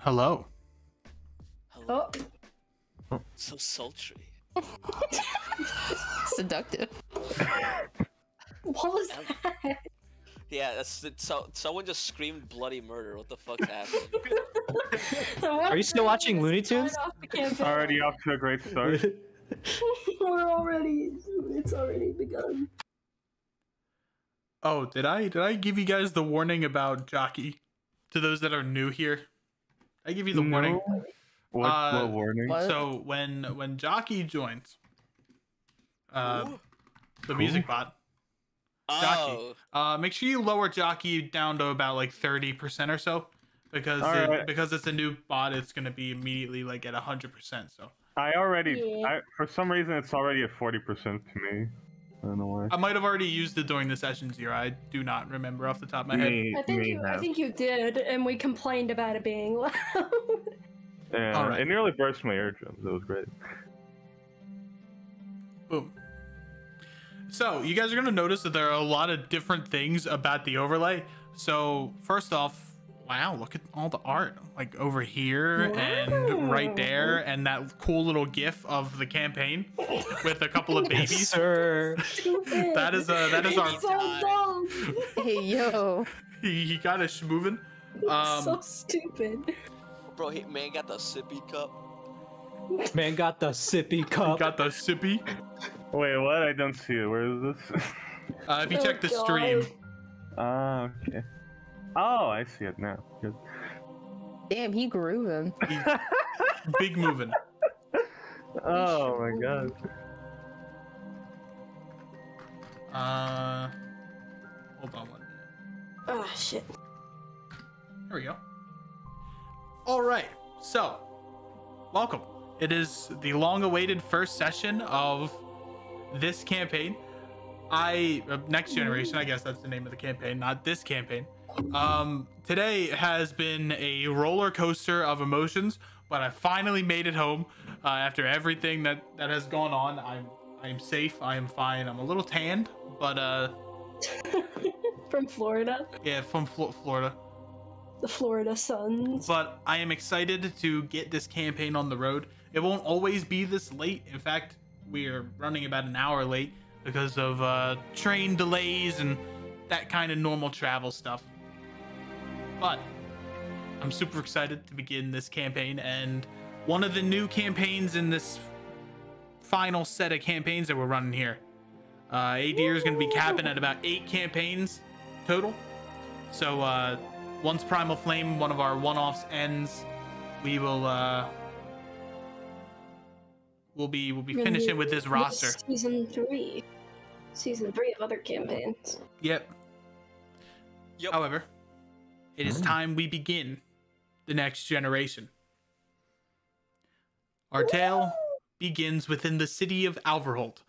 Hello. Oh. So sultry. Seductive. What was that? Yeah, so someone just screamed bloody murder. What the fuck's happening? Are you still watching Looney Tunes? Already off to a great start. It's already begun. Oh, did I give you guys the warning about Jockey? To those that are new here, I give you the warning. What warning? What? So when Jockey joins, the music bot, Jockey, make sure you lower Jockey down to about like 30% or so, because because it's a new bot, it's gonna be immediately like at 100%. So for some reason it's already at 40% to me. I don't know why. I might have already used it during the session 0. I do not remember off the top of my head. I think you did, and we complained about it being loud. Yeah, All right. It nearly burst my eardrums. It was great. Boom. So you guys are gonna notice that there are a lot of different things about the overlay. So first off, wow, look at all the art, like over here and right there, and that cool little GIF of the campaign with a couple of babies. Yes, sir. That is our. So dumb. Hey, yo. He got us moving. So stupid. Bro, man got the sippy cup. Man got the sippy cup. Got the sippy. Wait, what? I don't see it. Where is this? If you check the God. stream. Okay. Oh, I see it now. Good. Damn, he grooving. He's big moving. Oh my god. Hold on 1 minute. Ah, shit. There we go. All right, so welcome. It is the long-awaited first session of this campaign. Next Generation, I guess that's the name of the campaign, not this campaign. Today has been a roller coaster of emotions, but I finally made it home after everything that has gone on. I'm safe. I am fine. I'm a little tanned, but From Florida. yeah, from Florida. The Florida Suns. But I am excited to get this campaign on the road. It won't always be this late. In fact, we are running about an hour late because of train delays and that kind of normal travel stuff. But I'm super excited to begin this campaign, and one of the new campaigns in this final set of campaigns that we're running here. ADR is going to be capping at about 8 campaigns total. So once Primal Flame, one of our one-offs, ends, we will we'll be finishing with this roster. Season 3 of other campaigns. Yep. However, it is time we begin the next generation. Our tale begins within the city of Alverholdt,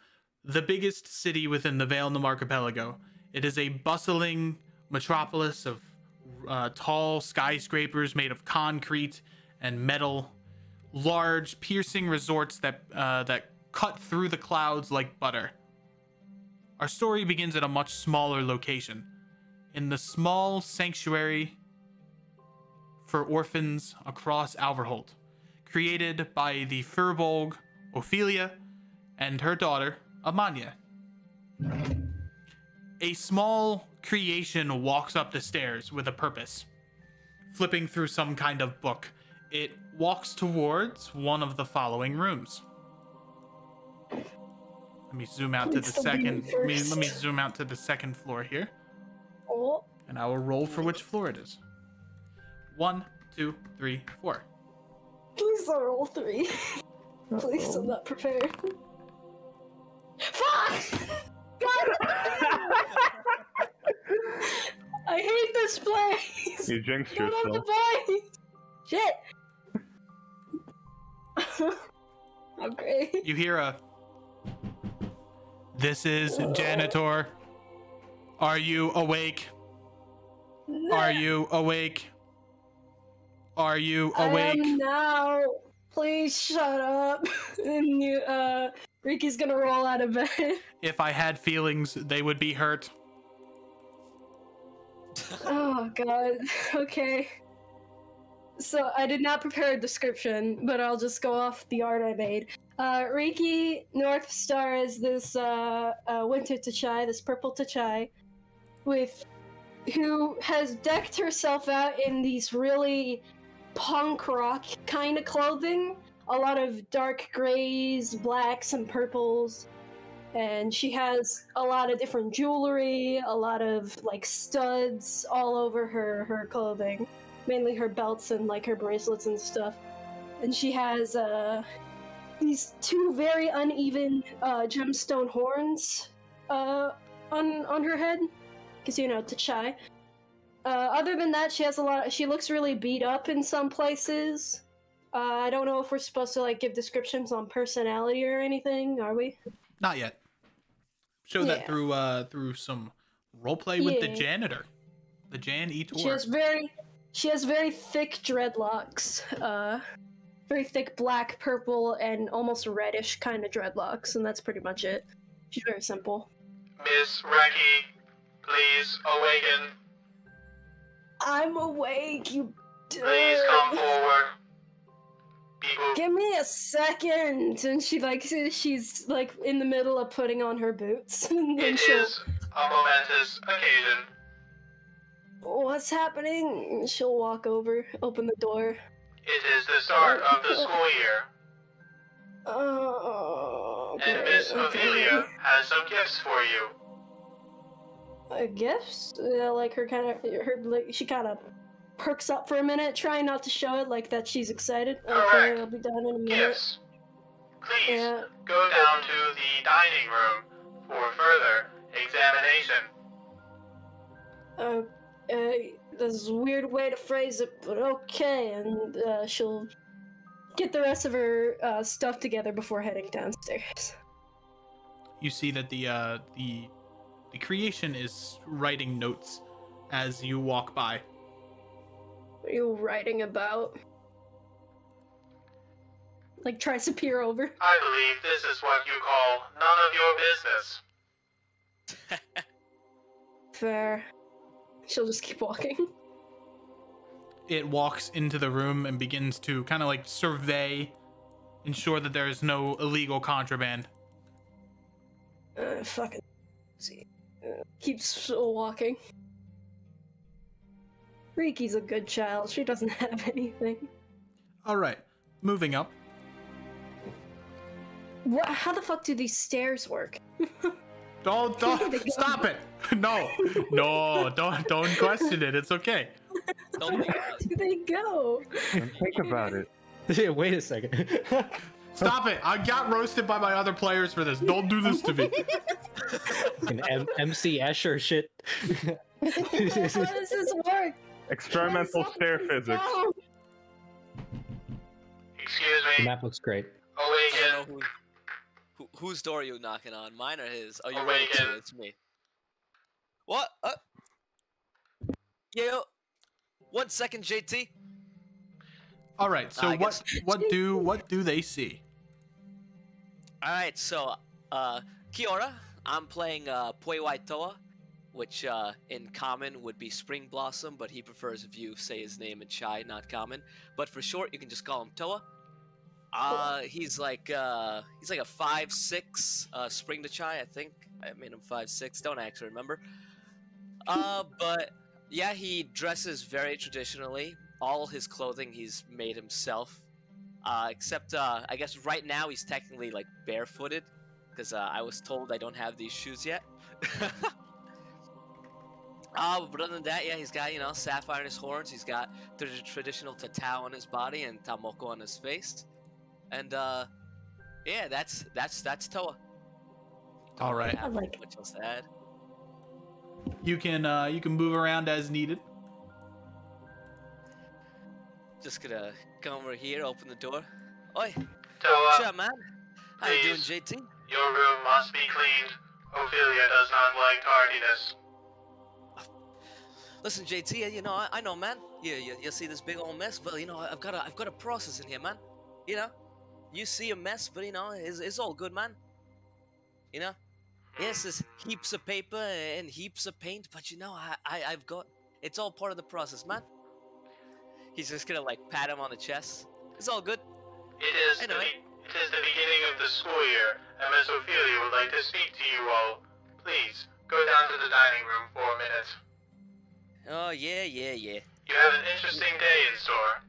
the biggest city within the Valenham Archipelago. It is a bustling metropolis of tall skyscrapers made of concrete and metal, large, piercing resorts that cut through the clouds like butter. Our story begins at a much smaller location, in the small sanctuary for orphans across Alverholdt, created by the Furbolg Ophelia and her daughter, Amanya. A small creation walks up the stairs with a purpose. Flipping through some kind of book, it walks towards one of the following rooms. Let me zoom out to the second. Let me zoom out to the second floor here, and I will roll for which floor it is. 1, 2, 3, 4. Please don't roll 3. Please, I'm not prepared. Fuck! God! I hate this place! You jinxed Don't have yourself. the Shit! Okay. You hear a, "This is janitor. Are you awake? Are you awake? Are you awake?" I am now. Please shut up. And you, Ricky's gonna roll out of bed. If I had feelings, they would be hurt. Oh god. Okay. So I did not prepare a description, but I'll just go off the art I made. Reiki North Star is this winter Tachai, this purple Tachai, who has decked herself out in these really punk rock kind of clothing. A lot of dark grays, blacks, and purples. And she has a lot of different jewelry, a lot of like studs all over her clothing. Mainly her belts and like her bracelets and stuff. And she has these two very uneven gemstone horns on her head, because you know, Tachai. Other than that, she looks really beat up in some places. I don't know if we're supposed to like give descriptions on personality or anything, are we? Not yet. Show that through some roleplay with the janitor, the Jan Etor. She has very thick dreadlocks, very thick black, purple, and almost reddish kind of dreadlocks, and that's pretty much it. She's very simple. Miss Reki, please awaken. I'm awake, you. Please come forward. People. Give me a second, and she's like in the middle of putting on her boots. And then It is a momentous occasion. What's happening? She'll walk over, open the door. It is the start of the school year. Oh, And Miss Ophelia has some gifts for you. Gifts? Yeah, like she kind of perks up for a minute, trying not to show it like that she's excited. Correct. Okay, I'll be done in a minute. Gifts. Please Yeah. go down to the dining room for further examination. This is a weird way to phrase it, but okay. And she'll get the rest of her stuff together before heading downstairs. You see that the creation is writing notes as you walk by. What are you writing about? Like, tries to peer over. I believe this is what you call none of your business. Fair. She'll just keep walking. It walks into the room and begins to kind of like survey, ensure that there is no illegal contraband. Fucking see. Keeps walking. Riki's a good child. She doesn't have anything. All right, moving up. What? How the fuck do these stairs work? Don't stop it. No, don't question it. It's okay. Don't think Where about it. do they go? And think about it. Wait a second. Stop it. I got roasted by my other players for this. Don't do this to me. An MC Escher shit. How does this work? Experimental stair physics. Excuse The me. map looks great. I Awaken. don't know whose door are you knocking on? Mine or his? Oh, you're right. Awaken. It's me. What? Yeah. 1 second, JT. All right. So I guess- what do they see? All right. So, Kiora, I'm playing Poi Waitoa, which in common would be Spring Blossom, but he prefers if you say his name in Chai, not common. But for short, you can just call him Toa. He's like a 5'6" Spring to Chai, I think. I made him 5'6". Don't actually remember. But yeah, he dresses very traditionally. All his clothing he's made himself. Except I guess right now he's technically like barefooted, because I was told I don't have these shoes yet. But other than that, yeah, he's got, you know, sapphire in his horns. He's got the traditional tatau on his body and tamoko on his face. And yeah, that's Toa. All right. I like it. Much else to add. You can move around as needed. Just gonna come over here, open the door. Oi, Toa, what's up, man? How you doing, please. JT? your room must be cleaned. Ophelia does not like tardiness. Listen, JT, you know, I know, man. You see this big old mess, but you know, I've got a process in here, man. You know, you see a mess, but you know, it's all good, man. You know, yes, there's heaps of paper and heaps of paint, but you know, I've got, it's all part of the process, man. He's just gonna like pat him on the chest. It's all good. It is Anyway. it is the beginning of the school year, and Miss Ophelia would like to speak to you all. Please, go down to the dining room for a minute. Oh yeah. You have an interesting day in store.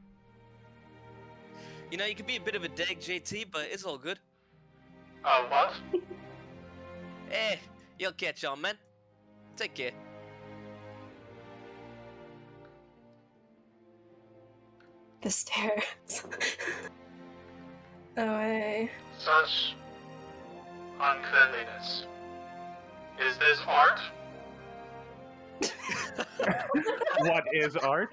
You know, you could be a bit of a dag, JT, but it's all good. What? You'll catch on, man. Take care. The stairs. Oh, hey. Such uncleanliness. Is this art? What is art?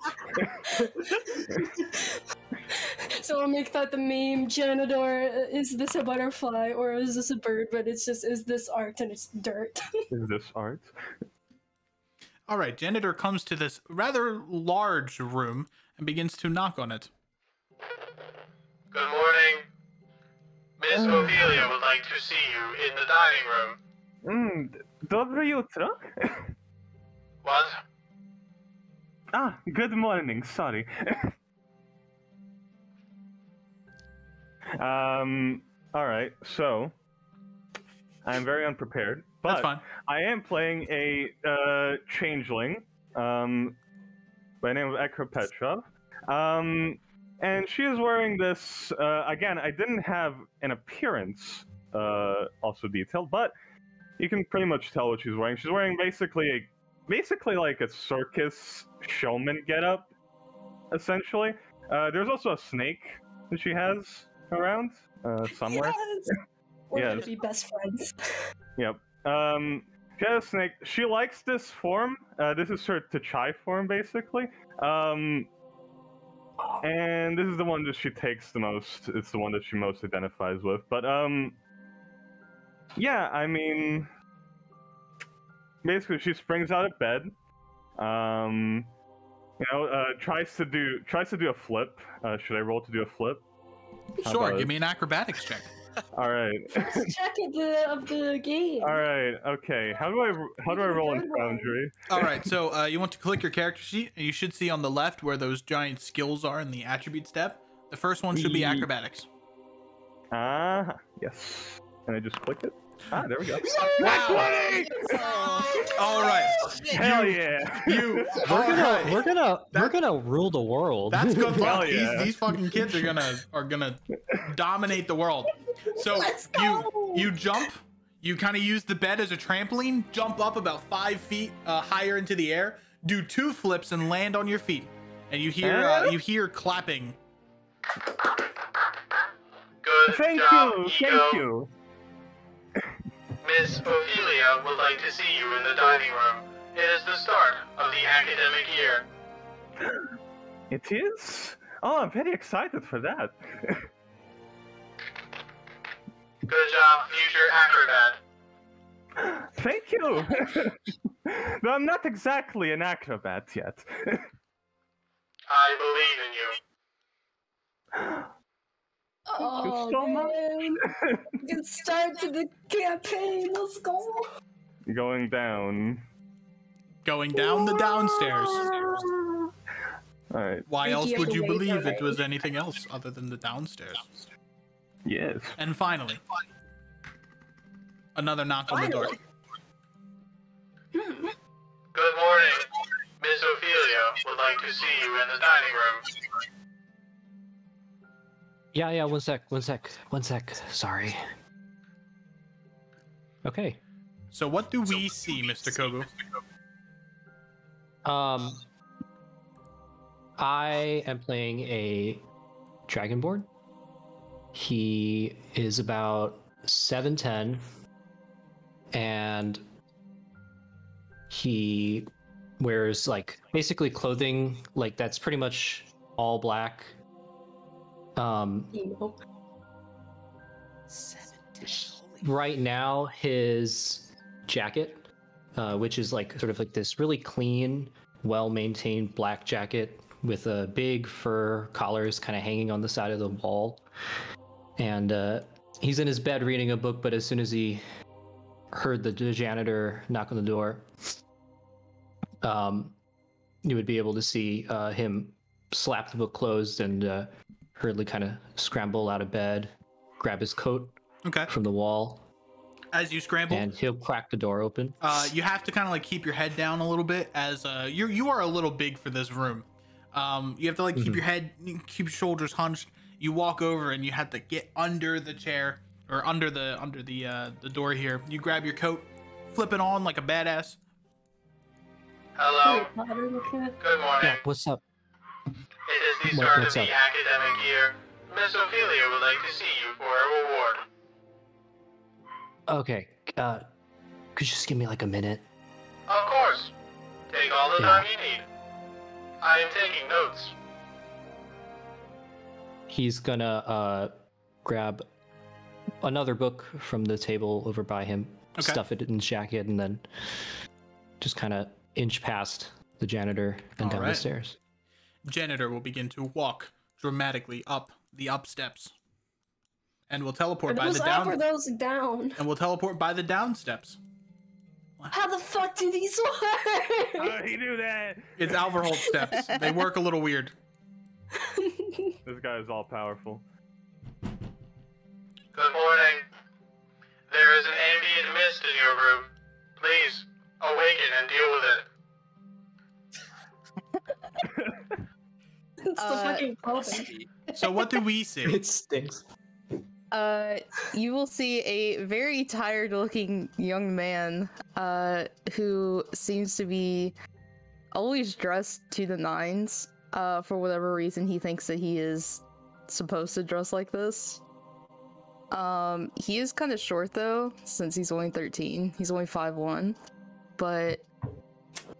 So I'll make that the meme. Janitor, is this a butterfly or is this a bird? But it's just, is this art and it's dirt? Is this art? All right, janitor comes to this rather large room and begins to knock on it. Good morning. Miss Ophelia would like to see you in the dining room. Доброе утро. What? Good morning, sorry. Alright, so I'm very unprepared, but That's fine. I am playing a changeling by the name of Ekra Petrov. And she is wearing this, again, I didn't have an appearance also detailed, but you can pretty much tell what she's wearing. She's wearing basically like a circus showman getup, essentially. There's also a snake that she has around somewhere. Yes! We're Yes. gonna be best friends. Yep. She has a snake. She likes this form. This is her T'Chai form, basically. And this is the one that she takes the most. It's the one that she most identifies with. But yeah, I mean, basically, she springs out of bed. Tries to do a flip. Should I roll to do a flip? How Sure, about give it? me an acrobatics check. All right. First check of the game. All right. Okay. How do I roll in Foundry? All right, so you want to click your character sheet, and you should see on the left where those giant skills are in the attribute step. The first one should be acrobatics. Yes. And I just clicked it. There we go. Wow. All right. Hell yeah. We're gonna rule the world. That's good luck. Hell yeah. These fucking kids are gonna dominate the world. So Let's go. you jump. You kind of use the bed as a trampoline. Jump up about 5 feet higher into the air. Do 2 flips and land on your feet. And you hear clapping. Good Thank job, you. Ego. Thank you. Miss Ophelia would like to see you in the dining room. It is the start of the academic year. It is? Oh, I'm very excited for that. Good job, future acrobat. Thank you. No, I'm not exactly an acrobat yet. I believe in you. Oh, so much. man. Good start to the campaign. Let's go. Going down. Going down the downstairs. Alright. Why Freaky else of would the you way believe they're it was anything else other than the downstairs? Yes. And finally, another knock on the door. Good morning. Miss Ophelia would like to see you in the dining room. Yeah, one sec. Sorry. Okay. So what do we see, Mr. Kobu? I am playing a Dragonborn. He is about 7'10", and he wears like basically clothing like that's pretty much all black. Emo. Right now, his jacket, which is like sort of like this really clean, well-maintained black jacket with a big fur collars kind of hanging on the side of the wall. And he's in his bed reading a book, but as soon as he heard the janitor knock on the door, you would be able to see him slap the book closed and hurriedly kind of scramble out of bed, grab his coat Okay. from the wall, As you scramble, and he'll crack the door open. you have to kind of like keep your head down a little bit, as you are a little big for this room. You have to like keep your head, keep your shoulders hunched. You walk over and you have to get under the chair or under the door here. You grab your coat, flip it on like a badass. Hello. Potter looking at- Good morning. Yeah, what's up? It is the start of what's the up? academic year. Miss Ophelia would like to see you for a reward. Okay, could you just give me like a minute? Of course. Take all the Yeah. time you need. I am taking notes. He's gonna grab another book from the table over by him, Okay. stuff it in his jacket, and then just kind of inch past the janitor and down the Alright. stairs. Janitor will begin to walk dramatically up the up steps, and will teleport Are by those the up or down, those down? and will teleport by the down steps. How the fuck do these work? How did he do that? It's Alverholdt steps. They work a little weird. This guy is all powerful. Good morning. There is an ambient mist in your room. Please, awaken and deal with it. It's the fucking clothing. So what do we see? It stinks. You will see a very tired looking young man who seems to be always dressed to the nines. For whatever reason, he thinks that he is supposed to dress like this. He is kind of short though, since he's only 13. He's only 5'1". But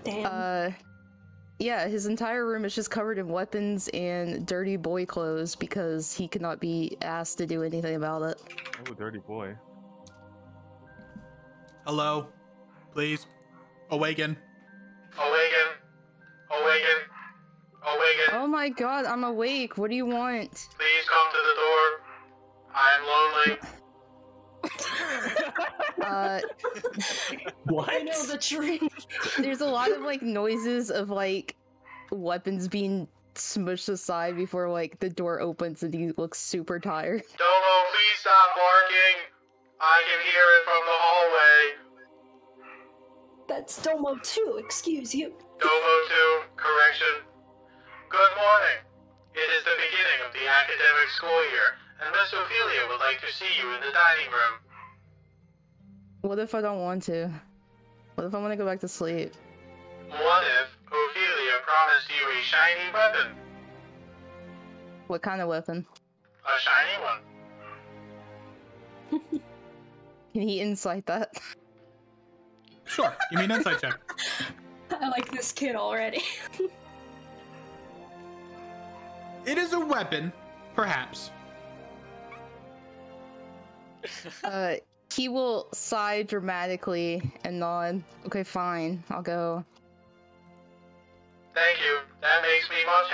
Damn. yeah, his entire room is just covered in weapons and dirty boy clothes because he could not be asked to do anything about it. Oh, dirty boy. Hello, please, awaken. Awaken. Awaken. Awaken. Oh my god, I'm awake. What do you want? Please come to the door. I am lonely. What? I know the tree. There's a lot of like noises of like weapons being smushed aside before like the door opens and he looks super tired. Domo, please stop barking. I can hear it from the hallway. That's Domo 2, excuse you. Domo 2, correction. Good morning. It is the beginning of the academic school year, and Miss Ophelia would like to see you in the dining room. What if I don't want to? What if I want to go back to sleep? What if Ophelia promised you a shiny weapon? What kind of weapon? A shiny one. Can he insight that? Sure. Give me an insight check. I like this kid already. It is a weapon, perhaps. He will sigh dramatically and nod. Okay, fine. I'll go. Thank you. That makes me much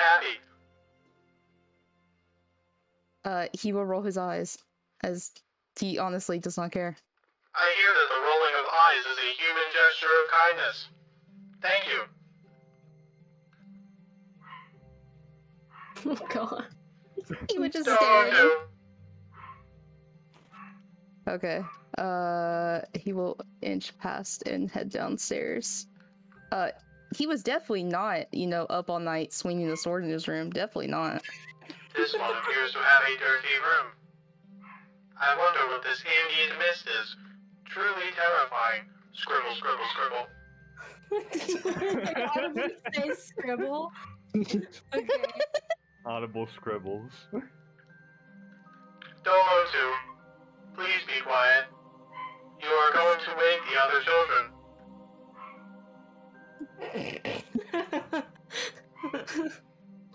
happy. He will roll his eyes, as he honestly does not care. I hear that the rolling of eyes is a human gesture of kindness. Thank you. Oh god. He would just Domo stare at him. 2. Okay. He will inch past and head downstairs. He was definitely not, up all night swinging the sword in his room. Definitely not. This one appears to have a dirty room. I wonder what this ambient mist is. Truly terrifying. Scribble, scribble, scribble. How did you say scribble? Okay. Audible scribbles. Domo 2, please be quiet. You are going to wake the other children.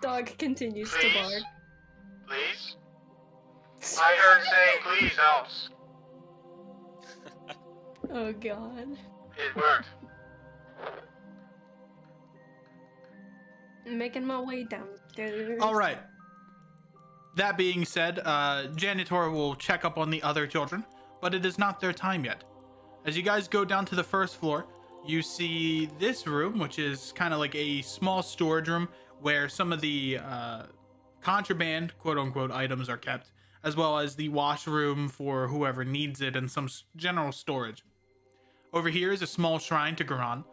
Dog continues to Please? bark. Please? I heard saying please helps. Oh god. It worked. I'm making my way downstairs. All right. That being said, janitor will check up on the other children, but it is not their time yet. As you guys go down to the first floor, you see this room, which is kind of like a small storage room where some of the contraband, quote unquote, items are kept, as well as the washroom for whoever needs it and some general storage. Over here is a small shrine to Garan,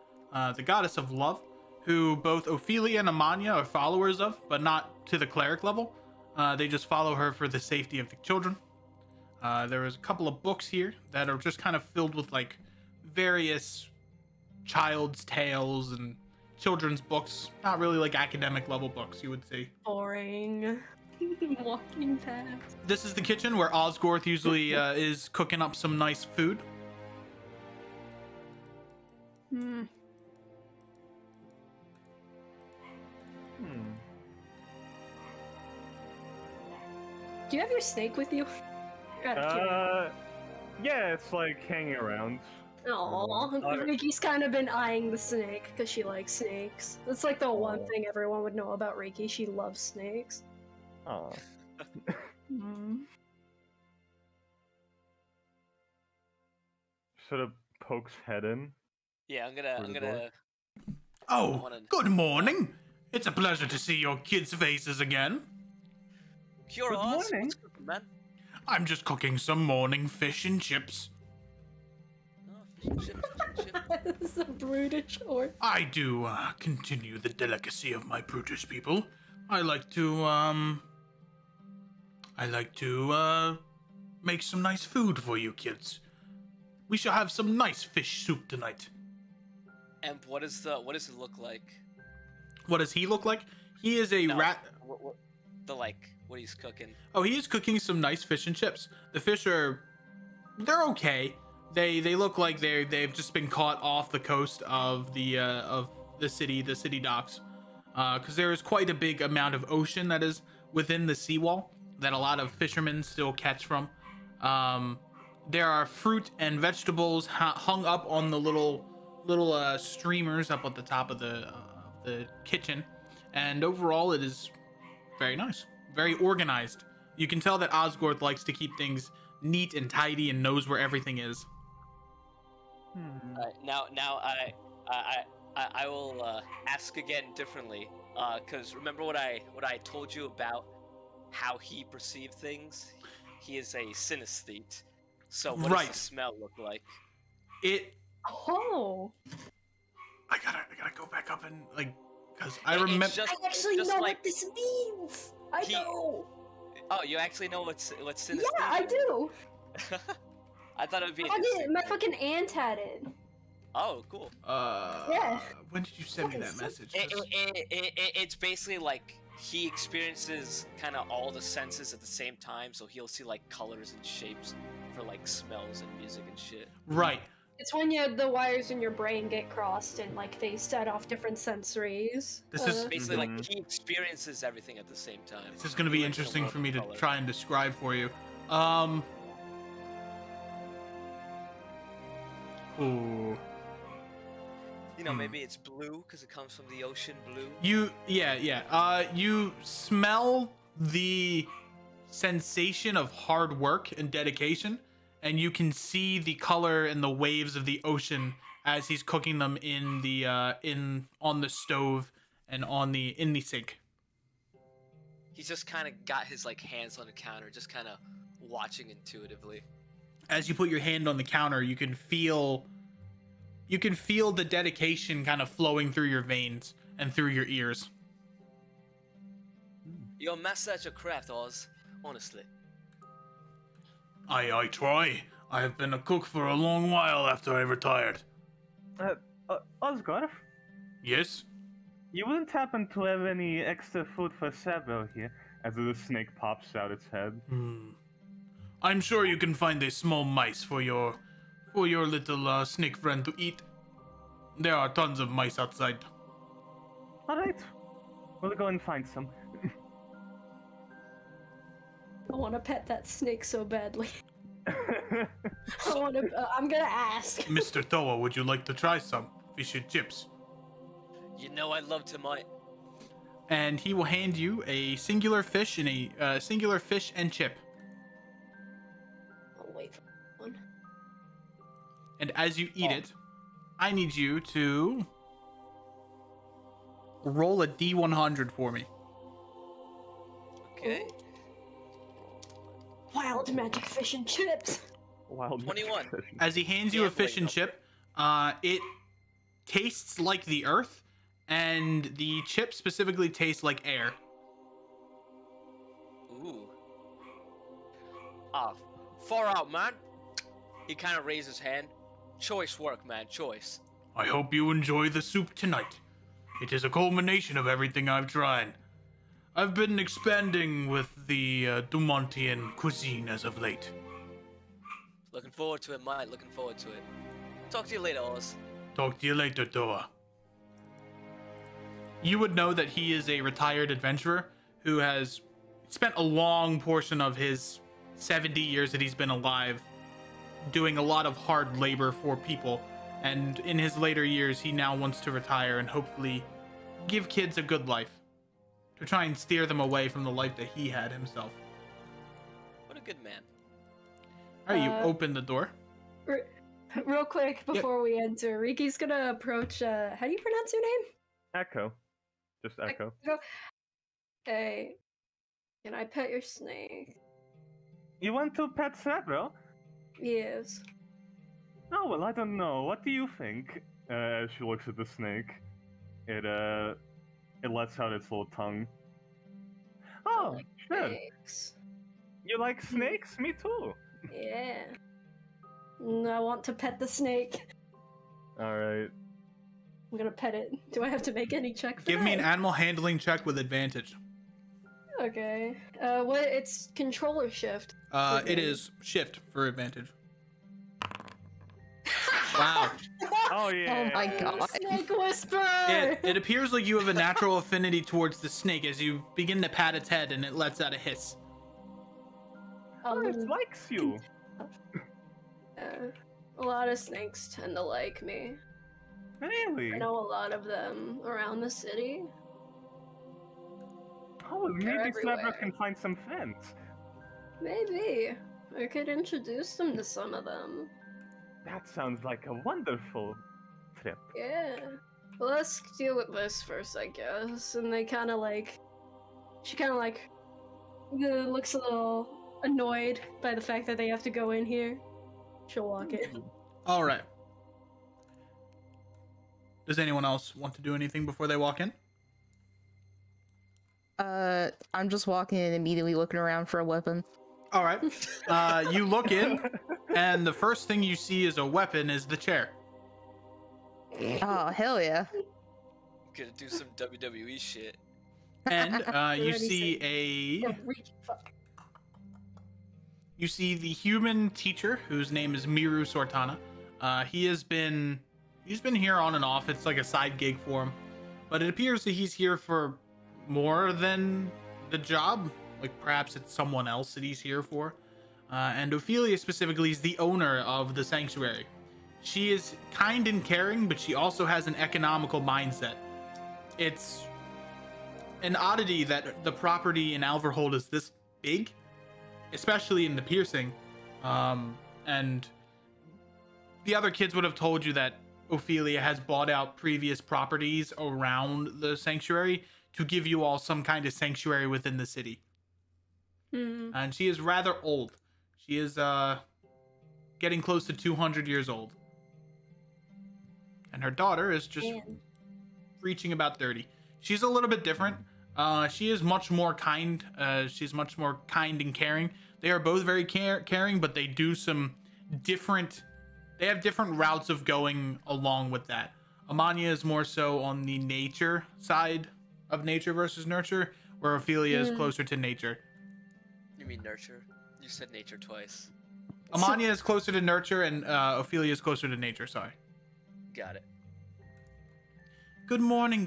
the goddess of love, who both Ophelia and Amanya are followers of, but not to the cleric level. They just follow her for the safety of the children. There is a couple of books here that are just kind of filled with like various child's tales and children's books. Not really like academic level books, you would say. Boring. Walking past. This is the kitchen where Osgorth usually is cooking up some nice food. Hmm. Do you have your snake with you? Yeah, it's like hanging around. Aw, Ricky's kind of been eyeing the snake because she likes snakes. That's like the one thing everyone would know about Reiki. She loves snakes. Oh. Sort of pokes head in. Yeah, I'm gonna. Oh, good morning. It's a pleasure to see your kids' faces again. Good morning. What's cooking, man? I'm just cooking some morning fish and chips. Oh, fish and chips. This is a brutish orc. I do continue the delicacy of my brutish people. I like to make some nice food for you kids. We shall have some nice fish soup tonight. And what does it look like? What does he look like? He is a rat. What he's cooking. Oh, he is cooking some nice fish and chips. The fish they're okay. They look like they've just been caught off the coast of the city docks, because there is quite a big amount of ocean that is within the seawall that a lot of fishermen still catch from. There are fruit and vegetables hung up on the little streamers up at the top of the kitchen, and overall it is very nice, very organized. You can tell that Osgorth likes to keep things neat and tidy and knows where everything is. Now I will ask again differently, because remember what I told you about how he perceived things? He is a synesthete. So what does the smell look like? Oh. I gotta go back up and because I remember. I actually know what this means. I know. Oh, you actually know what synesthesia? Yeah, I do. I thought it would be. My fucking aunt had it. Oh, cool. Yeah. When did you send me that message? It's basically like he experiences kind of all the senses at the same time, so he'll see like colors and shapes for like smells and music and shit. Right. It's when the wires in your brain get crossed and like they set off different sensories. This is basically like he experiences everything at the same time. This is going to be interesting for me to try and describe for you. Ooh. You know, maybe it's blue because it comes from the ocean blue. You smell the sensation of hard work and dedication, and you can see the color and the waves of the ocean as he's cooking them in the on the stove and in the sink. He's just kind of got his like hands on the counter, just kind of watching intuitively. As you put your hand on the counter, you can feel the dedication kind of flowing through your veins and through your ears. You're a master at your craft, Oz. Honestly. I try. I have been a cook for a long while after I retired. Osgorth? Yes? You wouldn't happen to have any extra food for Sabo here? As the snake pops out its head. I'm sure you can find a small mice for your little snake friend to eat. There are tons of mice outside. Alright. We'll go and find some. I want to pet that snake so badly. I'm gonna ask. Mr. Toa, would you like to try some fish and chips? You know I love to might. And he will hand you a singular fish and a singular fish and chip. I'll wait for one. And as you eat it, I need you to roll a D100 for me. Okay. Wild magic fish and chips. Wild 21. As he hands you a fish and chip, it tastes like the earth, and the chip specifically tastes like air. Ooh. Far out, man. He kind of raised his hand. Choice work, man. Choice. I hope you enjoy the soup tonight. It is a culmination of everything I've tried. I've been expanding with the Dumontian cuisine as of late. Looking forward to it, mate. Looking forward to it. Talk to you later, Oz. Talk to you later, Toa. You would know that he is a retired adventurer who has spent a long portion of his 70 years that he's been alive doing a lot of hard labor for people. And in his later years, he now wants to retire and hopefully give kids a good life. To try and steer them away from the life that he had himself. What a good man. Alright, you open the door. Real quick before we enter, Riki's gonna approach. How do you pronounce your name? Echo. Just Echo. Hey, can I pet your snake? You want to pet several? Yes. Oh, well, I don't know. What do you think? As she looks at the snake, it lets out its little tongue. Oh, sure. Snakes. You like snakes? Me too. Yeah. I want to pet the snake. Alright. I'm gonna pet it. Do I have to make any check for Give that? me an animal handling check with advantage. Okay. What? It's controller shift. It is shift for advantage. Wow. Oh, yeah. Oh my god. Snake whisper! It appears like you have a natural affinity towards the snake as you begin to pat its head and it lets out a hiss. Oh, it likes you. A lot of snakes tend to like me. Really? I know a lot of them around the city. Oh, maybe everywhere. Snapper can find some friends. Maybe. I could introduce them to some of them. That sounds like a wonderful trip. Yeah. Well, let's deal with this first, I guess. And they kind of like... She kind of like... looks a little annoyed by the fact that they have to go in here. She'll walk in. Alright. Does anyone else want to do anything before they walk in? I'm just walking and immediately looking around for a weapon. All right. You look in, and the first thing you see as a weapon is the chair. Oh, hell yeah. Gonna do some WWE shit. And you Already see Oh, fuck. you see the human teacher whose name is Miru Sortana. He's been here on and off. It's like a side gig for him, but it appears that he's here for more than the job. Like perhaps it's someone else that he's here for. And Ophelia specifically is the owner of the sanctuary. She is kind and caring, but she also has an economical mindset. It's an oddity that the property in Alverholdt is this big, especially in the piercing. And the other kids would have told you that Ophelia has bought out previous properties around the sanctuary to give you all some kind of sanctuary within the city. And she is rather old. She is getting close to 200 years old. And her daughter is just reaching about 30. She's a little bit different. She is much more kind. She's much more kind and caring. They are both very caring, but they do some different... They have different routes of going along with that. Amanya is more so on the nature side of nature versus nurture, where Ophelia is closer to nature. You mean nurture? You said nature twice. Amanya is closer to nurture, and Ophelia is closer to nature, sorry. Got it. Good morning,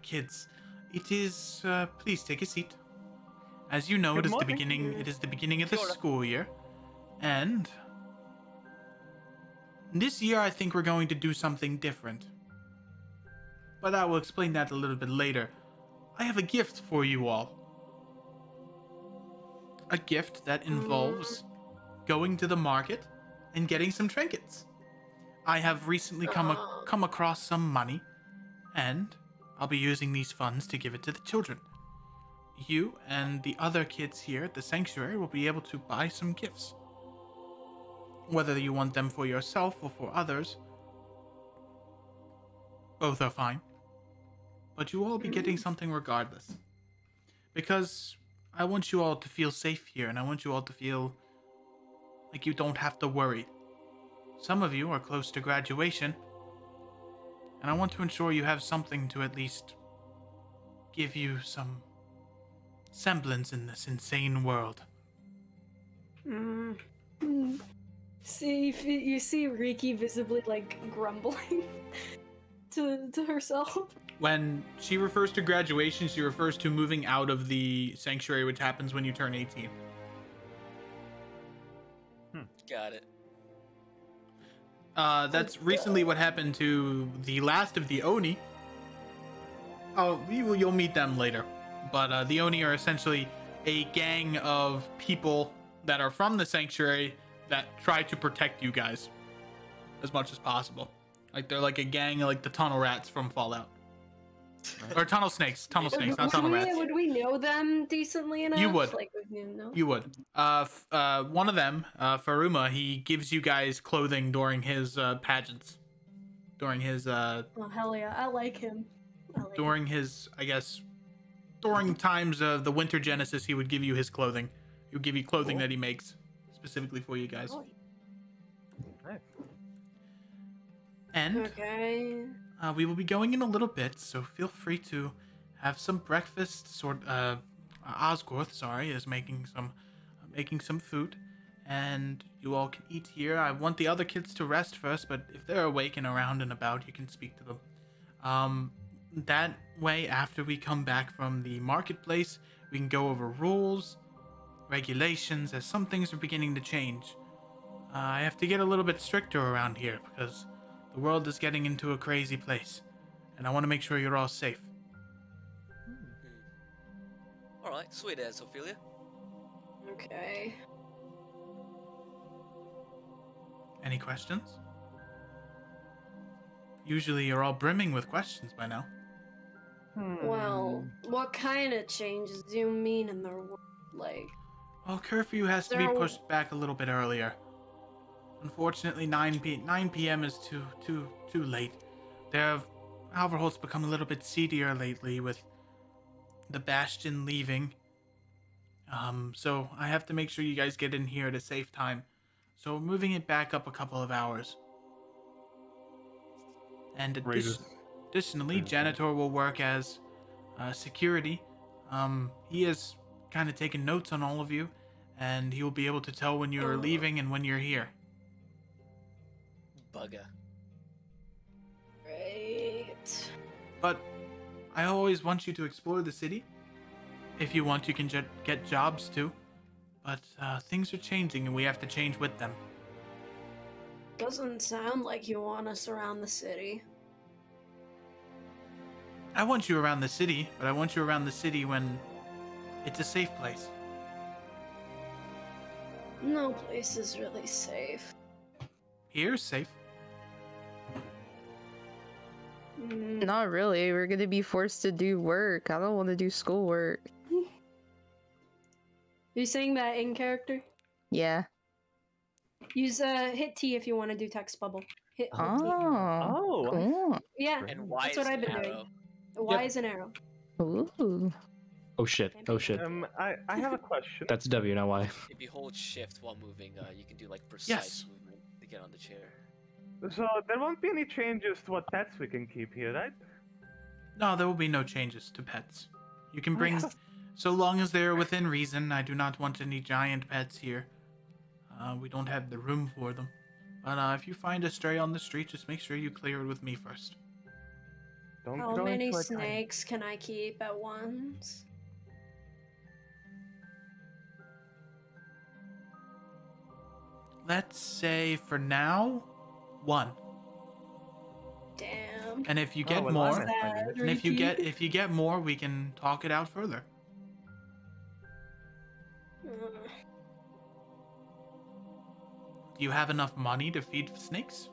kids. It is, please take a seat. As you know, Good it is morning. the beginning of the Fiora. school year. And this year I think we're going to do something different. But I will explain that a little bit later. I have a gift for you all. A gift that involves going to the market and getting some trinkets. I have recently come across some money, and I'll be using these funds to give it to the children. You and the other kids here at the sanctuary will be able to buy some gifts. Whether you want them for yourself or for others, both are fine. But you will all be getting something regardless. Because I want you all to feel safe here, and I want you all to feel like you don't have to worry. Some of you are close to graduation, and I want to ensure you have something to at least give you some semblance in this insane world. See, you see Riki visibly like grumbling to herself. When she refers to graduation, she refers to moving out of the sanctuary, which happens when you turn 18. Got it. That's recently what happened to the last of the Oni. Oh, you'll meet them later. But the Oni are essentially a gang of people that are from the sanctuary that try to protect you guys as much as possible. Like they're like a gang of like the tunnel rats from Fallout. Or tunnel snakes, not tunnel rats. Would we know them decently enough? You would. Like, would you know? You would. One of them, Faruma, he gives you guys clothing during his pageants. During his Oh hell yeah, I like him. during his, I guess, during times of the Winter Genesis, he would give you his clothing. He would give you clothing that he makes specifically for you guys. Nice. And Okay. we will be going in a little bit, so feel free to have some breakfast. Osgorth, is making some food, and you all can eat here. I want the other kids to rest first, but if they're awake and around and about, you can speak to them. That way, after we come back from the marketplace, we can go over rules, regulations, as some things are beginning to change. I have to get a little bit stricter around here because the world is getting into a crazy place, and I want to make sure you're all safe. Alright, sweet as Ophelia. Okay. Any questions? Usually you're all brimming with questions by now. Well, what kind of changes do you mean in the world? Like, Well, curfew has to be pushed back a little bit earlier. Unfortunately, 9 p.m. is too late. Alverholdt's become a little bit seedier lately with the Bastion leaving. So I have to make sure you guys get in here at a safe time. So we're moving it back up a couple of hours. And additionally, Janitor will work as security. He has kind of taken notes on all of you, and he will be able to tell when you're leaving and when you're here. Bugger. great. But I always want you to explore the city. If you want, you can get jobs too. But things are changing, and we have to change with them. Doesn't sound like you want us around the city. I want you around the city, but I want you around the city when it's a safe place. No place is really safe. Here's safe. Not really. We're gonna be forced to do work. I don't want to do schoolwork. You saying that in character? Yeah. Use hit T if you want to do text bubble. Hit T. Oh. Cool. Yeah, And Y that's is what I've an been doing. arrow. Y is an arrow. Ooh. Oh shit. Oh shit. I have a question. That's W, not Y. If you hold shift while moving, you can do like precise Yes. movement to get on the chair. So there won't be any changes to what pets we can keep here, right? No, there will be no changes to pets. You can bring, so long as they're within reason. I do not want any giant pets here. We don't have the room for them. But if you find a stray on the street, just make sure you clear it with me first. Don't How go many into a tiny- snakes can I keep at once? Let's say for now, 1. Damn. And if you Oh, get well, more, that's fine. and if you get more, we can talk it out further. Uh, Do you have enough money to feed snakes?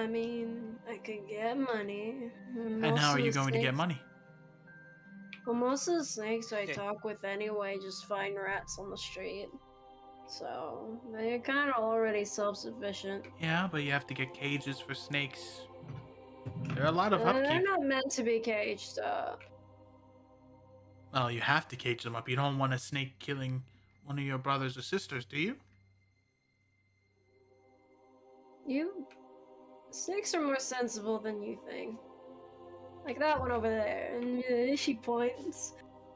I mean, I could get money. And how are you going to get money? Well, most of the snakes I Okay. talk with anyway just find rats on the street. So, they're kind of already self-sufficient. Yeah, but you have to get cages for snakes. There are a lot of They're upkeep. not meant to be caged up. Well, you have to cage them up. You don't want a snake killing one of your brothers or sisters, do you? Snakes are more sensible than you think. Like that one over there, and she points.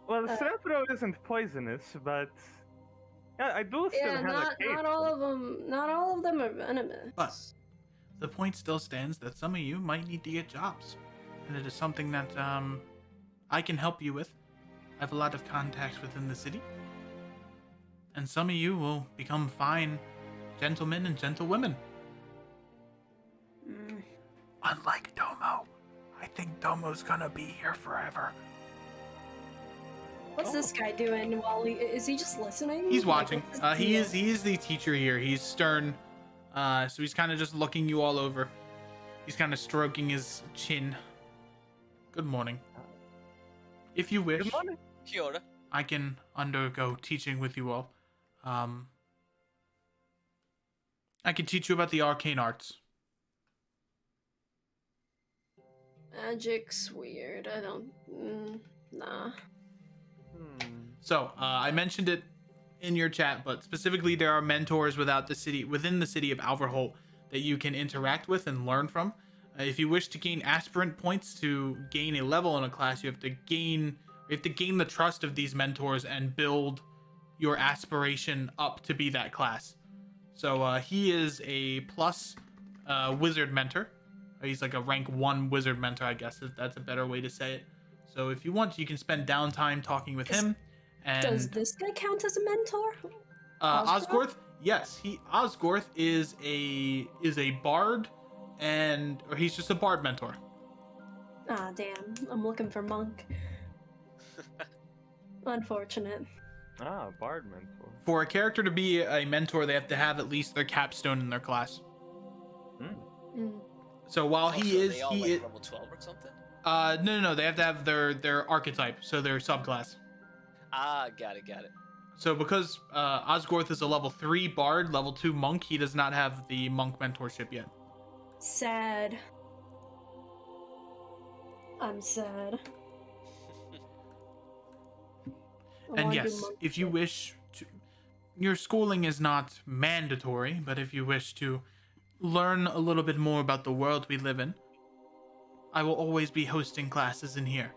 Well, Cerebro isn't poisonous, but yeah, I do still Yeah, have a cage. not all of them. Not all of them are venomous. But the point still stands that some of you might need to get jobs, and it is something that I can help you with. I have a lot of contacts within the city, and some of you will become fine gentlemen and gentlewomen. Unlike Domo, I think Domo's gonna be here forever. What's this guy doing while is he just listening? He's Like, watching. what's his He deal? is the teacher here. He's stern, so he's kind of just looking you all over. He's kind of stroking his chin. Good morning. If you wish, Good morning. Kia ora. I can undergo teaching with you all. I can teach you about the arcane arts. Magic's weird. I don't. Nah. So I mentioned it in your chat, but specifically, there are mentors within the city of Alverholdt that you can interact with and learn from. If you wish to gain aspirant points to gain a level in a class, you have to gain the trust of these mentors and build your aspiration up to be that class. So he is a plus wizard mentor. He's like a rank 1 wizard mentor, I guess if that's a better way to say it. So if you want, you can spend downtime talking with him. And Does this guy count as a mentor? Osgorth? Yes, Osgorth is a bard, or he's just a bard mentor. Ah, damn. I'm looking for monk. Unfortunate. Ah, Bard mentor. For a character to be a mentor, they have to have at least their capstone in their class. So while he is level 12 or something? No, they have to have their archetype, so their subclass. Ah, got it. So because Osgorth is a level 3 bard, level 2 monk, he does not have the monk mentorship yet. Sad. I'm sad. I And wanna do yes, monk if you shit. wish to, your schooling is not mandatory, but if you wish to learn a little bit more about the world we live in, I will always be hosting classes in here.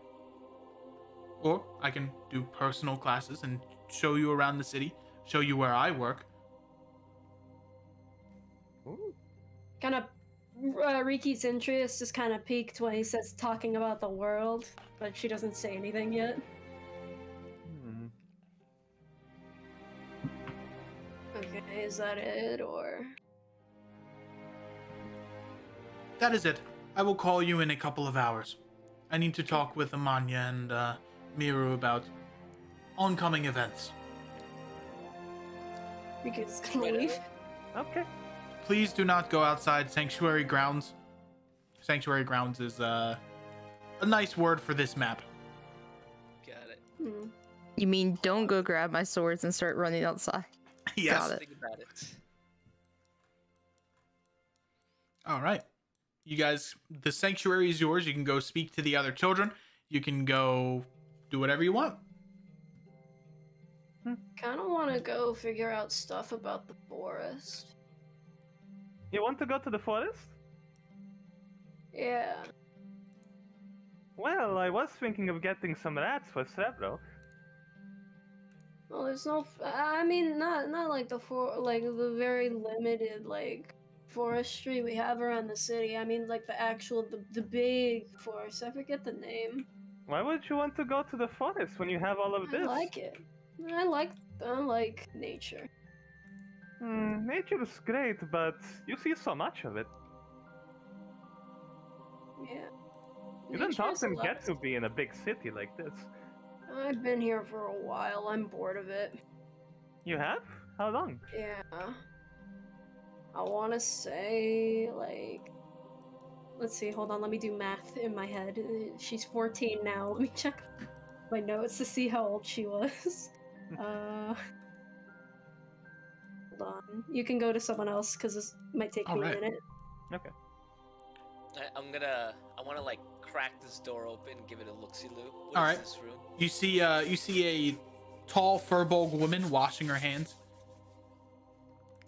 Or I can do personal classes and show you around the city, show you where I work. Kind of Riki's interest is kind of piqued when he says talking about the world, but she doesn't say anything yet. Okay, is that it, or? That is it. I will call you in a couple of hours. I need to talk with Amanya and Miru about oncoming events. Riki's gonna leave. Okay. Please do not go outside Sanctuary Grounds. Sanctuary Grounds is a nice word for this map. Got it. You mean don't go grab my swords and start running outside? Yes. Got it. Think about it. All right. You guys, the sanctuary is yours. You can go speak to the other children. You can go do whatever you want. Kind of want to go figure out stuff about the forest. You want to go to the forest? Yeah. Well, I was thinking of getting some rats for Cerebro. Well, there's no. I mean, not like the very limited like forestry we have around the city. I mean, like the actual the big forest. I forget the name. Why would you want to go to the forest when you have all of this? I like it. I like nature. Nature is great, but you see so much of it. Yeah. You don't Nature is a often lot get of to be in a big city like this. I've been here for a while. I'm bored of it. You have? How long? Yeah. I want to say like let's see, hold on, let me do math in my head. She's 14 now. Let me check my notes to see how old she was. Hold on. You can go to someone else because this might take me a minute. Okay. I want to like crack this door open, give it a look-see-loo. All What right. is this room? You see a tall furbolg woman washing her hands.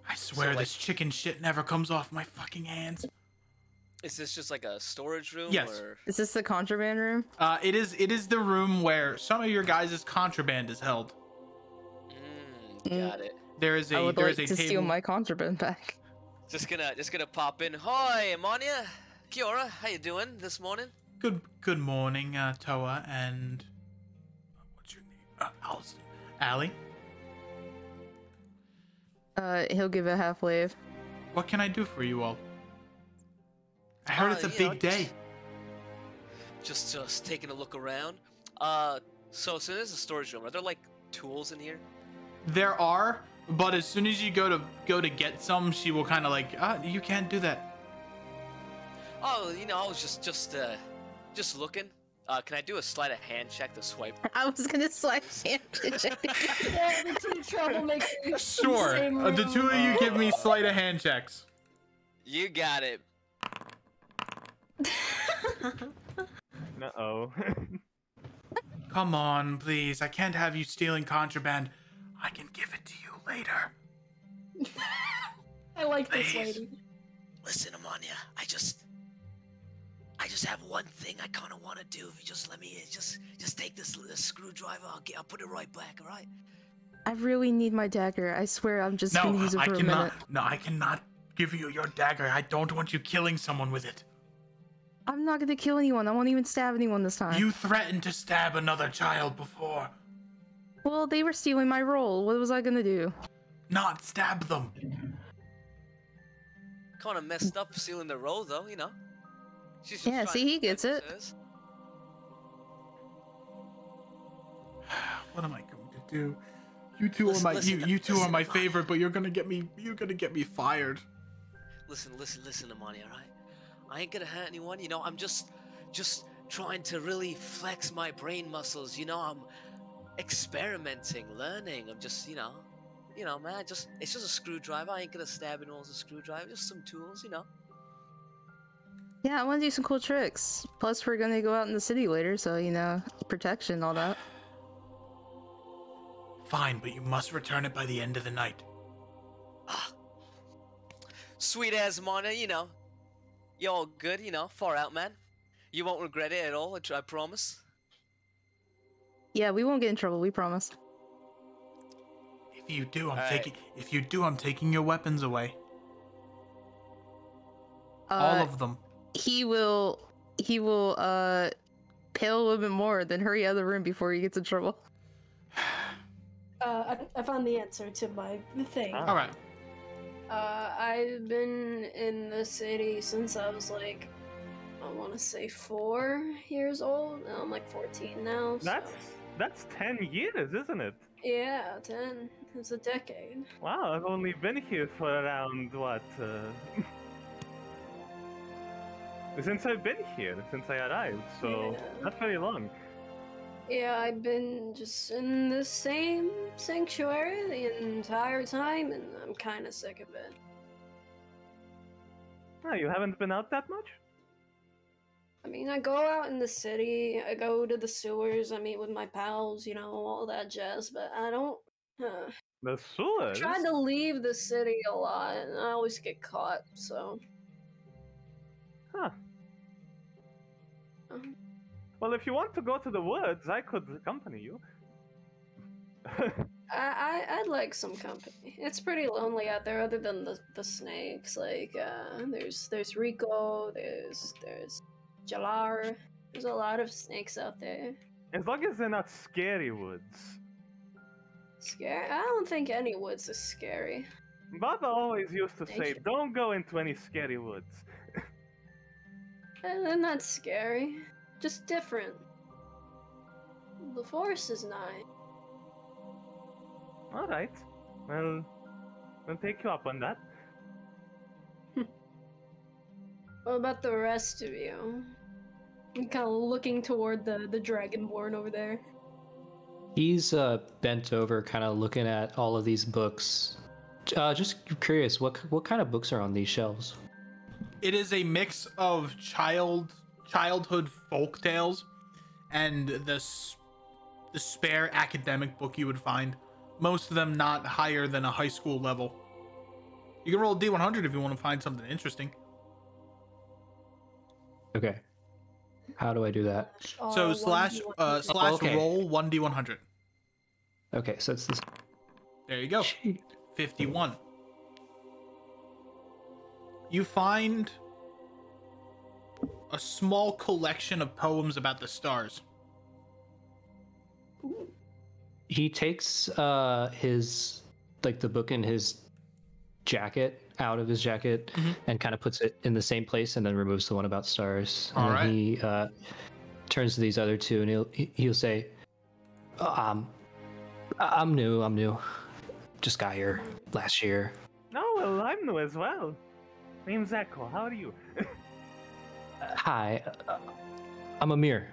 I swear So, like- this chicken shit never comes off my fucking hands. Is this just like a storage room? Yes. Or... Is this the contraband room? It is the room where some of your guys' contraband is held. Got it. There is I a would there like is a to table. steal my contraband back. Just gonna pop in. Hi, Amania. Kia ora. How you doing this morning? Good morning, Toa, and what's your name? Allison. Allie. He'll give a half wave. What can I do for you all? I heard it's a you know, big day. Just taking a look around. So there's a storage room. Are there like tools in here? There are, but as soon as you go to get some, she will kind of like, you can't do that. Oh, you know, I was just looking. Can I do a sleight of hand check to swipe? I was gonna slide hand check. Yeah, the two troublemakers. Sure. The two of you give me sleight of hand checks. You got it. Uh-oh. Come on, please. I can't have you stealing contraband. I can give it to you later. I like this Please. lady. Listen, Amania, I just have one thing I kind of want to do. If you just let me, just take this screwdriver. I'll put it right back. All right? I really need my dagger. I swear I'm just gonna No, use it I for a cannot. minute. No, I cannot give you your dagger. I don't want you killing someone with it. I'm not gonna kill anyone. I won't even stab anyone this time. You threatened to stab another child before. Well, they were stealing my role. What was I gonna do? Not stab them. Kind of messed up stealing the role, though. You know. She's just Yeah, trying see, to he gets it. protect us. What am I going to do? You two Listen, are my listen, you two are listen, my Amani. favorite, but you're gonna get me fired. Listen, Amani. All right? I ain't gonna hurt anyone. You know, I'm just trying to really flex my brain muscles. You know, I'm experimenting, learning. I'm just, you know, man. It's just a screwdriver. I ain't gonna stab anyone with a screwdriver. Just some tools, you know. Yeah, I want to do some cool tricks. Plus, we're gonna go out in the city later, so you know, protection, all that. Fine, but you must return it by the end of the night. Sweet as Amani, you know. You're all good, you know. Far out, man. You won't regret it at all. I promise. Yeah, we won't get in trouble. We promise. If you do, Alright. I'm taking your weapons away. All of them. He will pay a little bit more, then hurry out of the room before he gets in trouble. I found the answer to my thing. All right. I've been in the city since I was like, I want to say 4 years old. And I'm like 14 now. So. That's 10 years, isn't it? Yeah, 10. It's a decade. Wow, I've only been here for around what? Since I've been here, since I arrived, so Yeah. not very long. Yeah, I've been just in the same sanctuary the entire time, and I'm kind of sick of it. Oh, you haven't been out that much? I mean, I go out in the city, I go to the sewers, I meet with my pals, you know, all that jazz, but I don't. The sewers? Tried to leave the city a lot, and I always get caught, so. Huh. Well, if you want to go to the woods, I could accompany you. I'd like some company. It's pretty lonely out there, other than the snakes. Like, there's Rico, there's Jalar. There's a lot of snakes out there. As long as they're not scary woods. Scary? I don't think any woods is scary. Baba always used to say, Nature. don't go into any scary woods. They're not scary. Just different. The forest is nice. Alright. Well, I'll take you up on that. What about the rest of you? I'm kind of looking toward the Dragonborn over there. He's bent over, kind of looking at all of these books. Just curious, what kind of books are on these shelves? It is a mix of childhood folk tales and the spare academic book you would find. Most of them not higher than a high school level. You can roll a D100 if you want to find something interesting. Okay. How do I do that? So slash okay. roll 1D100. Okay, so it's this. There you go. 51. You find a small collection of poems about the stars. He takes his the book in his jacket out of his jacket and kind of puts it in the same place and then removes the one about stars. All and right. He turns to these other two and he'll say, I'm new. Just got here last year. Oh, well, I'm new as well. Name's Echo. How are you? Hi, I'm Amir.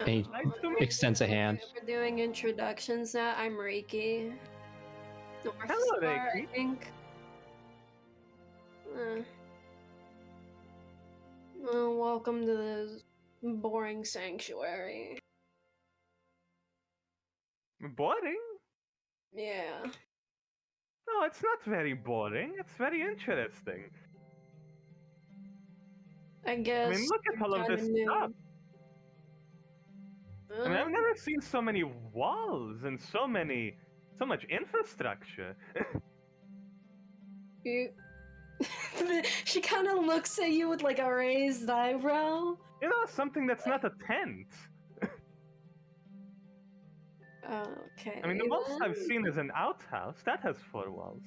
And he Nice to meet extends a hand. We're doing introductions now. I'm Reiki. North Hello, Star, Reiki. I think. Well, welcome to this boring sanctuary. Boring? Yeah. No, it's not very boring. It's very interesting. I guess. I mean, look at all of kinda this new. stuff. I mean, I've Uh, never seen so many walls and so much infrastructure. You... she kind of looks at you with like a raised eyebrow. You know, something that's not a tent. Okay. I mean, the most I've then. seen is an outhouse. That has 4 walls.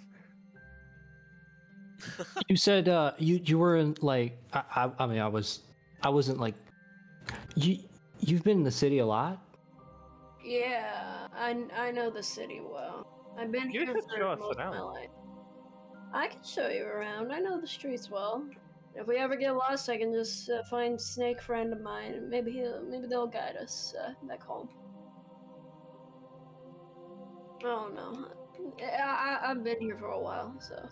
You said you were in I mean I wasn't like you've been in the city a lot? Yeah, I know the city well. I've been You here should for show us most of my around. life. I can show you around. I know the streets well. If we ever get lost, I can just find Snake friend of mine, and maybe they'll guide us back home. Oh no, I've been here for a while, so.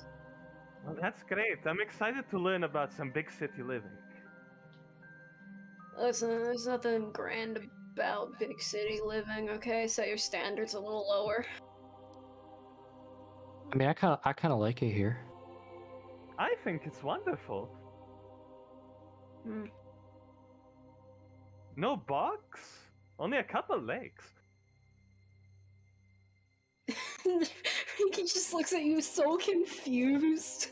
Well, that's great. I'm excited to learn about some big city living. Listen, there's nothing grand about big city living. Okay, set your standards a little lower. I mean I kind of like it here. I think it's wonderful. Hmm. No bogs? Only a couple lakes. He just looks at you so confused.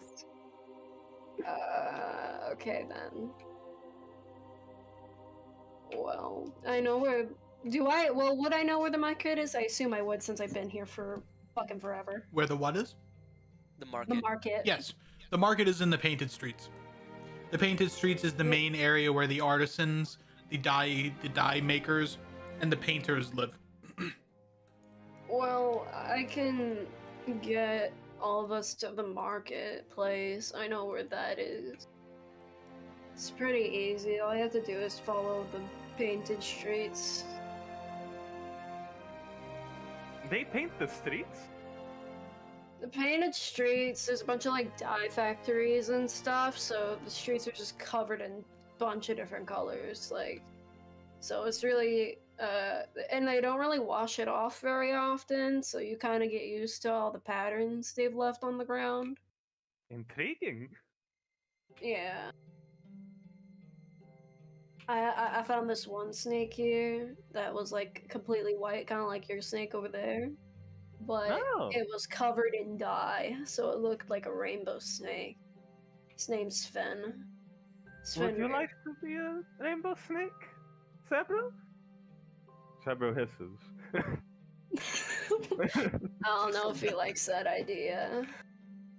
Okay then. Well, I know where. Well, would I know where the market is? I assume I would since I've been here for fucking forever. Where the what is? The market. The market. Yes. The market is in the Painted Streets. The Painted Streets is the main area where the artisans, the dye makers, and the painters live. Well, I can get all of us to the marketplace. I know where that is. It's pretty easy. All you have to do is follow the painted streets. They paint the streets? The painted streets, there's a bunch of like dye factories and stuff, so the streets are just covered in a bunch of different colors. Like, so it's really, and they don't really wash it off very often, so you kind of get used to all the patterns they've left on the ground. Intriguing. Yeah. I found this one snake here that was like completely white, kind of like your snake over there, but Oh. it was covered in dye, so it looked like a rainbow snake. His name's Sven. Would you like to be a rainbow snake, Sabro? Sabro hisses. I don't know if he likes that idea.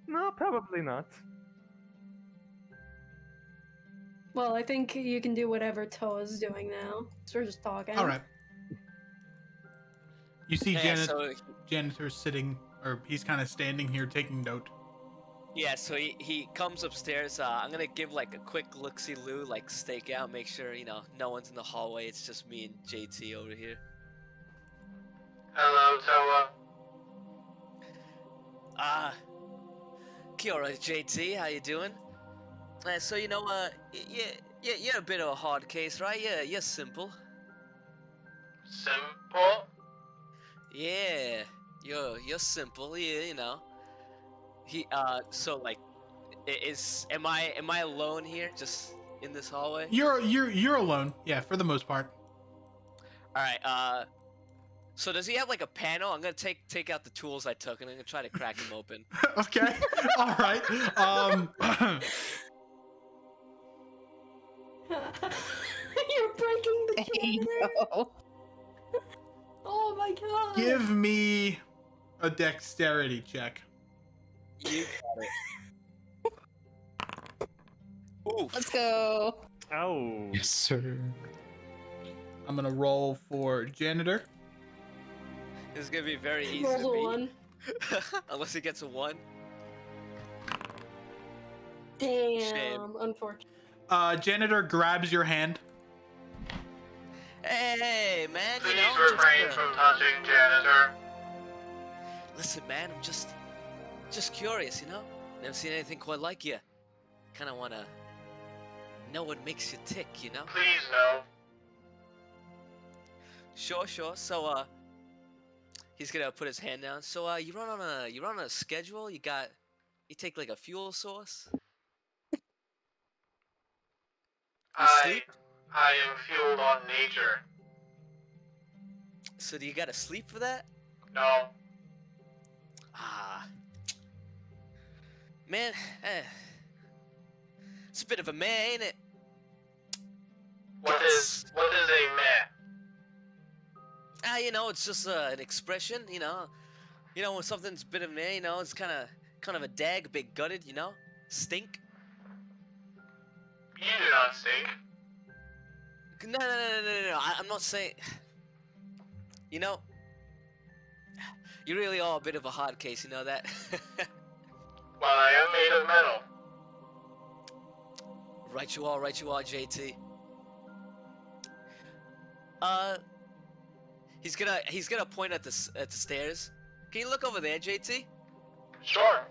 No, probably not. Well, I think you can do whatever Toa's doing now. So we're just talking. All right. You see Yeah, so janitor sitting, or he's kind of standing here taking note. Yeah, so he comes upstairs. I'm gonna give like a quick look-see-loo, like stake out, make sure no one's in the hallway. It's just me and JT over here. Hello, Toa. Kia ora, JT. How you doing? So you're a bit of a hard case, right? You're simple. Simple? Yeah, you're simple. Yeah. So like, am I alone here, just in this hallway? You're alone. Yeah, for the most part. All right. So does he have like a panel? I'm gonna take out the tools I took, and I'm gonna try to crack him open. Okay. All right. You're breaking the janitor. Oh my god. Give me a dexterity check. You got it. Ooh. Let's go. Oh. Yes, sir. I'm gonna roll for janitor. This is gonna be very easy Rolled to a beat. 1. Unless he gets a 1. Damn, Shame. unfortunate. Janitor grabs your hand. Hey, man, Please just, refrain from touching Janitor. listen, man, I'm just curious, Never seen anything quite like you. Kind of wanna know what makes you tick, Please no. Sure. So, he's gonna put his hand down. So, you run on a schedule. You take like a fuel source. You sleep? I am fueled on nature. So do you gotta sleep for that? No. Ah. Man, it's a bit of a meh, ain't it? What is a meh? It's just an expression, when something's a bit of a meh, it's kind of a dag, big gutted, stink. You do not stink. No. I'm not saying. You really are a bit of a hard case, you know that? Well, I am made of metal. Right you are, JT. He's gonna point at the stairs. Can you look over there, JT? Sure.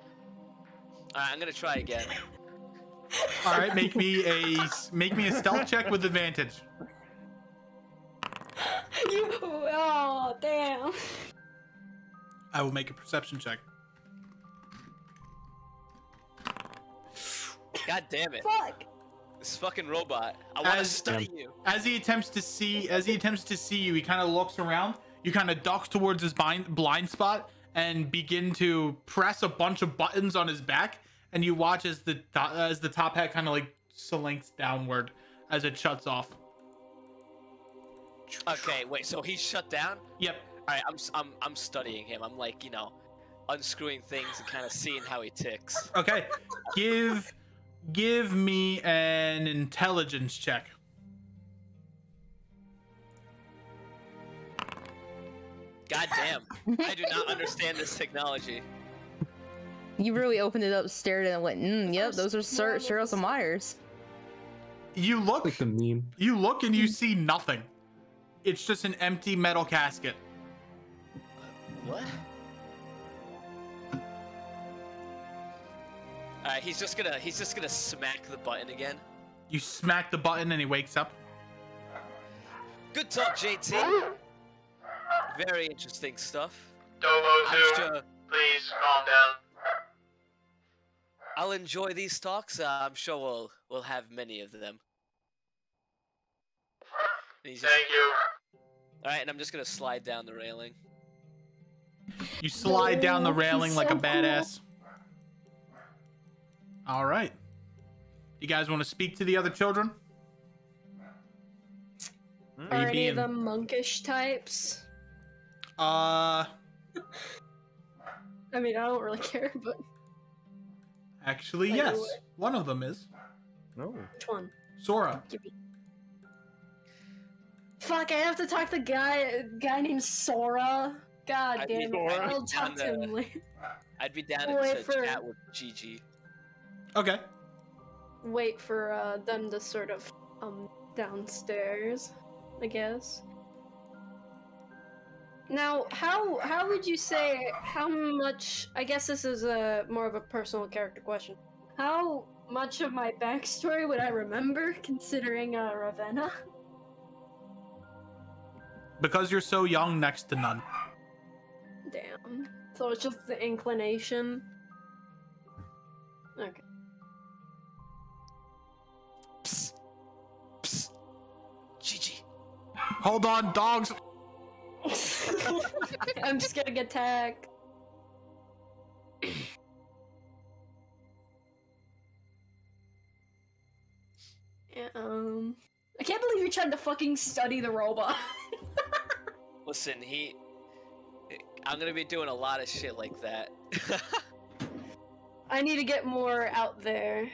Alright, I'm gonna try again. All right, make me a stealth check with advantage. Oh, damn. I will make a perception check. God damn it. Fuck. This fucking robot. I want to study you. As he attempts to see you, he kind of looks around. You kind of duck towards his blind spot and begin to press a bunch of buttons on his back. And you watch as the top hat kind of like slinks downward as it shuts off. Okay, wait. So he's shut down? Yep. All right, I'm studying him. I'm like, unscrewing things and kind of seeing how he ticks. Okay. Give me an intelligence check. God damn. I do not understand this technology. You really opened it up, stared at it, and went, yep, those are Cheryl and Myers. You look Like the meme. You look and you see nothing. It's just an empty metal casket. What? Alright, he's just gonna smack the button again. You smack the button and he wakes up. Good talk, JT. Very interesting stuff. I'm Domo-Zoom, sure please calm down. I'll enjoy these talks. I'm sure we'll have many of them. And he's just, Thank you. Alright, and I'm just gonna slide down the railing. You slide down the railing he's like so a badass. All right. You guys want to speak to the other children? Are you any being- of them monkish types? Uh, I mean, I don't really care, but actually, Like yes. what? One of them is No. which one? Sora. Give me. Fuck, I have to talk to guy named Sora. God I damn mean, it. Sora. I'll talk to him later. I'd be down Wait to for- chat with Gigi. Okay. Wait for them to sort of downstairs, I guess. Now, how would you say how much? I guess this is a more of a personal character question. How much of my backstory would I remember, considering Ravenna? Because you're so young, next to none. Damn. So it's just the inclination. Okay. Psst. Psst. Gigi. Hold on, dogs. I'm just getting attacked. Yeah, I can't believe you tried to fucking study the robot. Listen, I'm gonna be doing a lot of shit like that. I need to get more out there.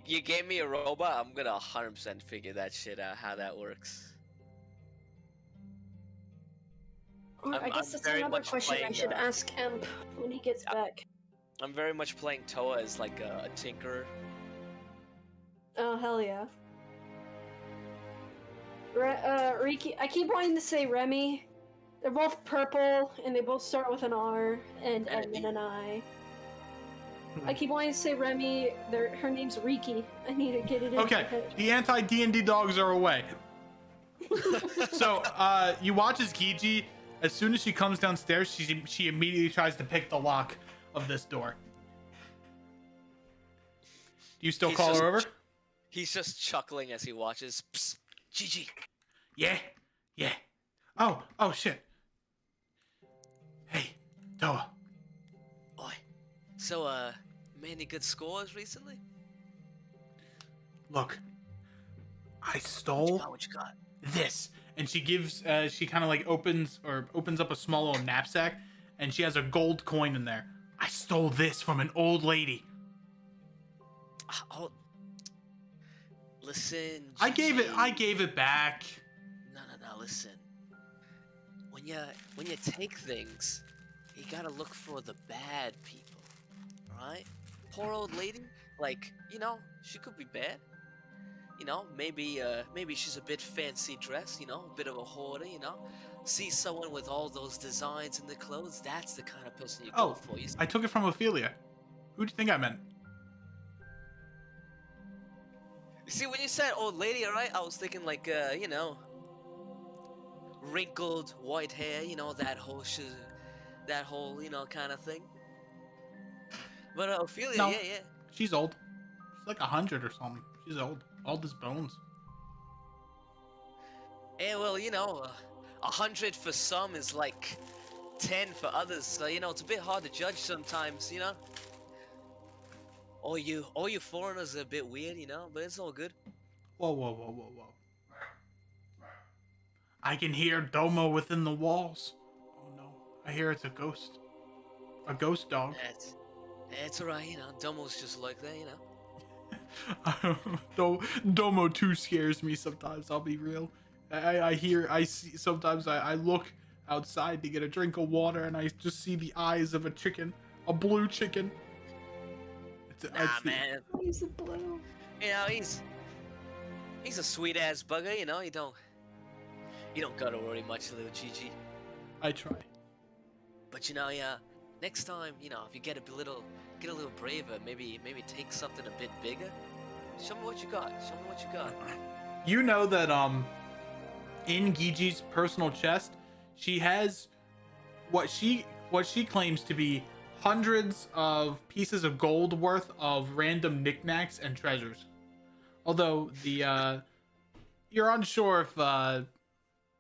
You gave me a robot, I'm gonna 100% figure that shit out, how that works. Or I guess I'm that's very another much question I playing, should ask Emp when he gets back. I'm very much playing Toa as like a tinkerer. Oh, hell yeah. Riki, I keep wanting to say Remy. They're both purple, and they both start with an R, and Edmund and I. I keep wanting to say Remy. Her name's Riki. I need to get it in Okay, my head. the anti-D&D dogs are away. So, you watch as Gigi, as soon as she comes downstairs, she immediately tries to pick the lock of this door. Do you still He's call just- her over? He's just chuckling as he watches. Psst, Gigi. Yeah, yeah. Oh, shit. Hey, Toa. Oi. So, made any good scores recently? Look, I stole What you got? this, and she gives. She kind of like opens up a small little knapsack, and she has a gold coin in there. I stole this from an old lady. Oh. Listen, I gave Gigi. it back. No, listen. When you take things, you gotta look for the bad people, right? Poor old lady, like, she could be bad. Maybe she's a bit fancy dressed, a bit of a hoarder, See someone with all those designs in the clothes, that's the kind of person you go for. I took it from Ophelia. Who do you think I meant? See, when you said old lady, alright, I was thinking like, wrinkled white hair, that whole kind of thing. But Ophelia, No. yeah. She's old. She's like 100 or something. She's old. Old as bones. Yeah, well, 100 for some is like 10 for others, so it's a bit hard to judge sometimes, All you foreigners are a bit weird, but it's all good. Whoa. I can hear Domo within the walls. Oh no, I hear it's a ghost. A ghost dog. It's alright, Domo's just like that, Domo too scares me sometimes, I'll be real. I see, sometimes I look outside to get a drink of water and I just see the eyes of a chicken. A blue chicken. Man. He's a blue. He's a sweet ass bugger, you don't gotta worry much, little Gigi. I try. But next time, if you get a little braver, maybe take something a bit bigger. Show me what you got. You know that in Gigi's personal chest, she has what she claims to be hundreds of pieces of gold worth of random knickknacks and treasures. Although you're unsure if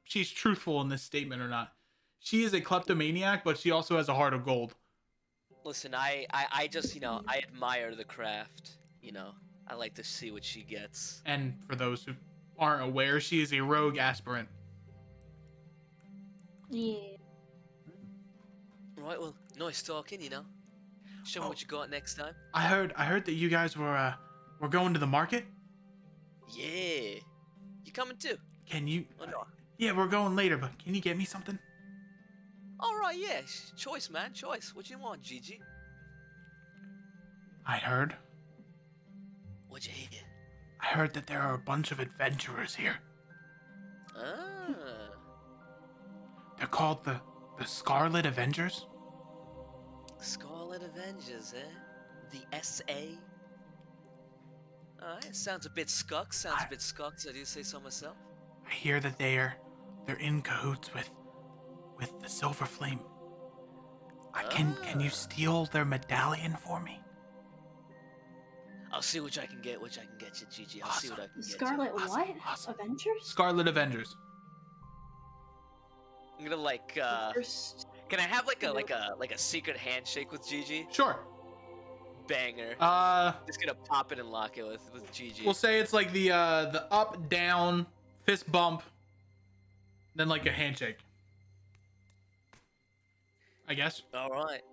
she's truthful in this statement or not. She is a kleptomaniac, but she also has a heart of gold. Listen, I just, I admire the craft, I like to see what she gets. And for those who aren't aware, she is a rogue aspirant. Yeah. Right, well, nice talking, Show me what you got next time. I heard that you guys were going to the market. Yeah. You coming too? Can you? Oh, no. Yeah, we're going later, but can you get me something? All right, yeah. Choice, man. Choice. What you want, Gigi? I heard. What'd you hear? I heard that there are a bunch of adventurers here. Ah. They're called the Scarlet Avengers. Scarlet Avengers, eh? The SA? Alright, sounds a bit skuck. Sounds a bit skuck, so I do say so myself. I hear that they're in cahoots with the Silver Flame. Can you steal their medallion for me? I'll see which I can get you, Gigi. I'll see what I can get you. Scarlet what? Awesome. Avengers? Scarlet Avengers. I'm gonna like First. can I have like a secret handshake with Gigi? Sure. Banger. Just gonna pop it and lock it with Gigi. We'll say it's like the up down fist bump, then like a handshake. I guess. Alright.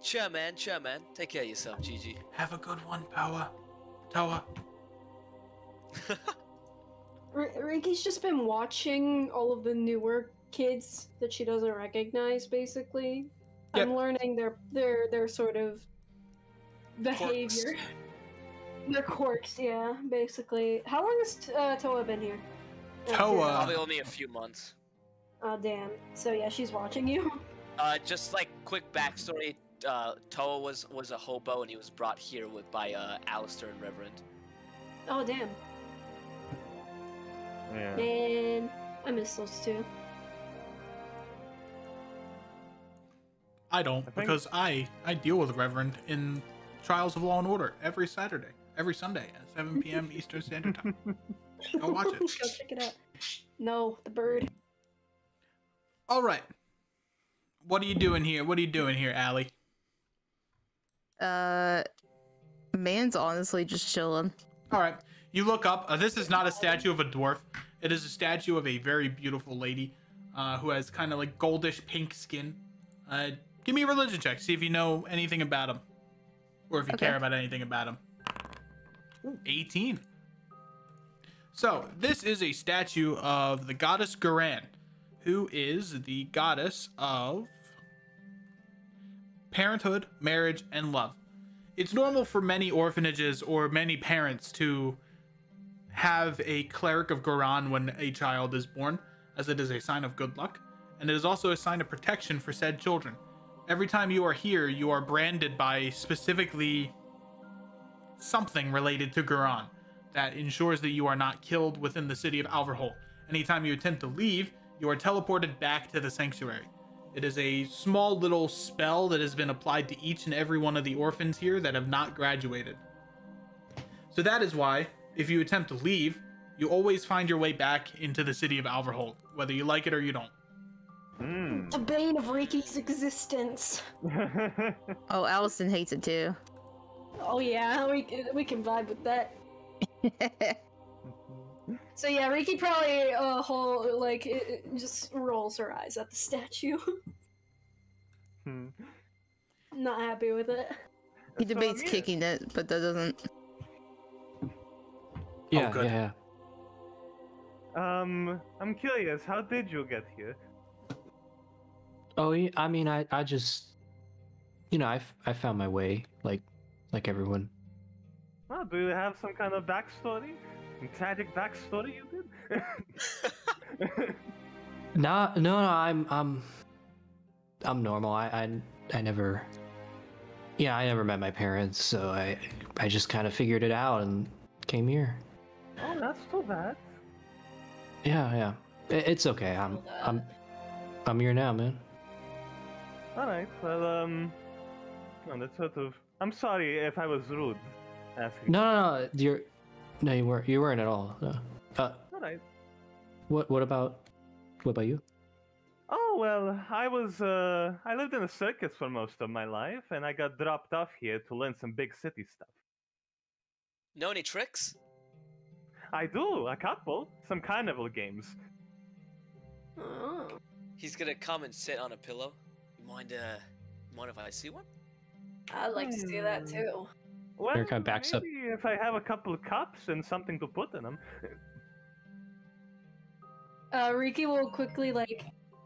Sure man. Take care of yourself, Gigi. Have a good one, Toa. Ricky's just been watching all of the newer kids that she doesn't recognize, basically. Yep. I'm learning their sort of behavior. Their quirks, yeah, basically. How long has Toa been here? Toa. Probably only a few months. Oh, damn. So yeah, she's watching you. Just like quick backstory. Toa was a hobo and he was brought here by Alistair and Reverend. Oh, damn. Yeah. Man, I miss those two. I don't, because I deal with Reverend in Trials of Law and Order every Sunday at 7 p.m. Eastern Standard Time. Go watch it. Go check it out. No, the bird. All right. What are you doing here? Allie? Man's honestly just chilling. All right. You look up. This is not a statue of a dwarf. It is a statue of a very beautiful lady who has kind of like goldish pink skin. Give me a religion check. See if you know anything about him. Or if you care about anything about him. 18. So, this is a statue of the goddess Garan, who is the goddess of parenthood, marriage, and love. It's normal for many orphanages or many parents to have a cleric of Garan when a child is born, as it is a sign of good luck, and it is also a sign of protection for said children. Every time you are here, you are branded by specifically something related to Garan that ensures that you are not killed within the city of Alverholdt. Anytime you attempt to leave, you are teleported back to the sanctuary. It is a small little spell that has been applied to each and every one of the orphans here that have not graduated. So that is why, if you attempt to leave, you always find your way back into the city of Alverholdt, whether you like it or you don't. The bane of Ricky's existence. Oh, Allison hates it too. Oh yeah, we can vibe with that. So yeah, Riki probably just rolls her eyes at the statue. Not happy with it. He debates kicking it, but that doesn't. Yeah, good. yeah. I'm curious, how did you get here? Oh, I mean, I just, I found my way, like everyone. Well, do you have some kind of backstory? Tragic backstory you did? No, I'm normal. I never, I never met my parents, so I just kind of figured it out and came here. Oh, that's too bad. Yeah. It's okay. I'm here now, man. Alright, well, no, that's sort of... I'm sorry if I was rude asking. No, you weren't at all. No. Alright. What about you? Oh, well, I lived in a circus for most of my life, and I got dropped off here to learn some big city stuff. Know any tricks? I do, a couple. Some carnival games. Oh. He's gonna come and sit on a pillow. You mind if I see one? I'd like to see that too. Well, Here kind of backs up. maybe if I have a couple of cups and something to put in them. Riki will quickly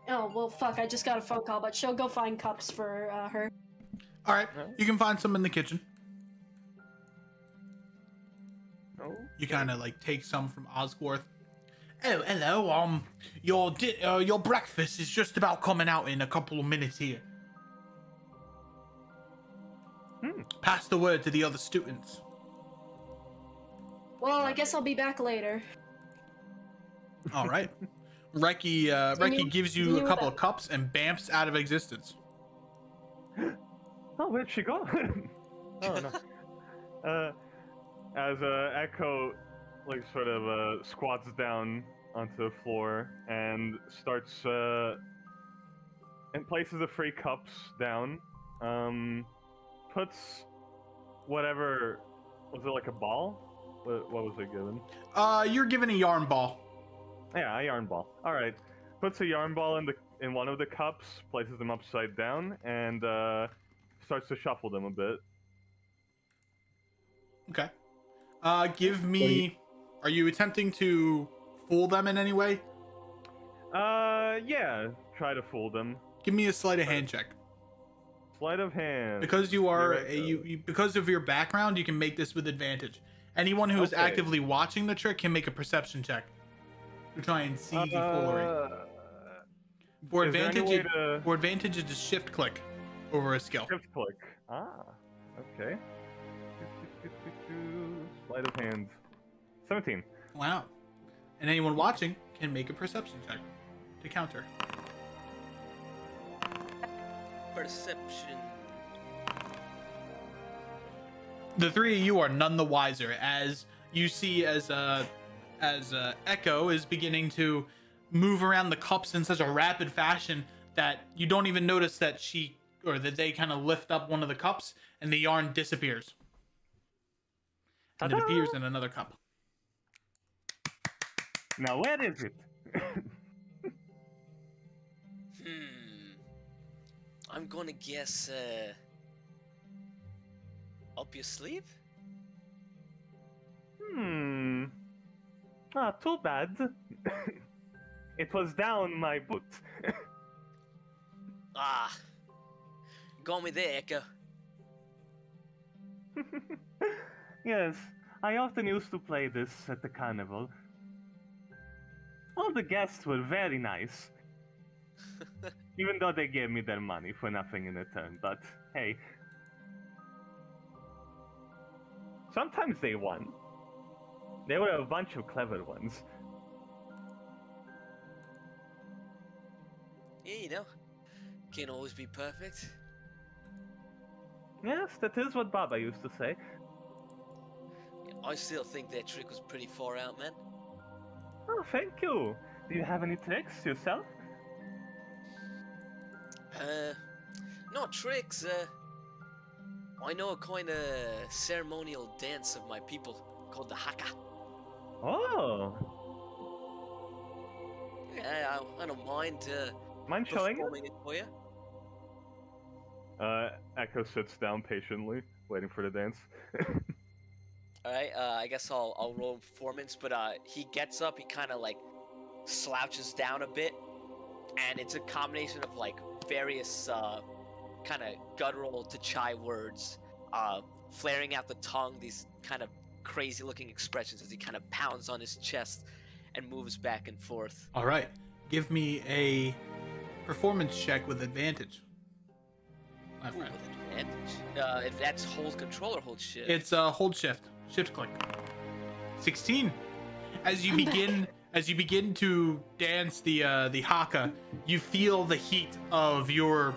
oh well fuck, I just got a phone call, but she'll go find cups for her. All right, you can find some in the kitchen. Oh. You kind of like take some from Osgworth. Oh, hello. Your breakfast is just about coming out in a couple of minutes here. Pass the word to the other students. Well, I guess I'll be back later. All right. Reki gives you a couple of cups and bamps out of existence. Oh, where'd she go? Oh no. As Echo like sort of squats down onto the floor and starts and places the 3 cups down. Puts whatever, was it like a ball? What was it given? You're given a yarn ball. Yeah, a yarn ball. All right. Puts a yarn ball in one of the cups, places them upside down, and starts to shuffle them a bit. Okay. Give me. Are you attempting to fool them in any way? Yeah. Try to fool them. Give me a sleight of hand check. Sleight of hand. Because you are because of your background, you can make this with advantage. Anyone who is actively watching the trick can make a perception check to try and see the foolery. For advantage, it is shift click over a skill. Shift click. Ah, okay. Sleight of hand. 17. Wow. And anyone watching can make a perception check to counter. Perception. The 3 of you are none the wiser as you see as Echo is beginning to move around the cups in such a rapid fashion that you don't even notice that they kind of lift up one of the cups and the yarn disappears. And it appears in another cup. Now where is it? I'm gonna guess up your sleeve? Ah, too bad. It was down my boot. Got me there, Echo. Yes, I often used to play this at the carnival. All the guests were very nice. Even though they gave me their money for nothing in return, but hey. Sometimes they won. They were a bunch of clever ones. Yeah, you know, can't always be perfect. Yes, that is what Baba used to say. I still think that trick was pretty far out, man. Oh, thank you. Do you have any tricks yourself? Not tricks, I know a kind of ceremonial dance of my people called the haka. Oh. Yeah, I don't mind, Mind showing performing it for you. Echo sits down patiently, waiting for the dance. Alright, I guess I'll roll performance, but he gets up, he kind of like slouches down a bit, and it's a combination of like various kind of guttural to chai words, flaring out the tongue, these kind of crazy looking expressions as he kind of pounds on his chest and moves back and forth. All right, give me a performance check with advantage. My friend. With advantage. If that's hold control or hold shift. It's hold shift click. 16. As you begin to dance the haka, you feel the heat of your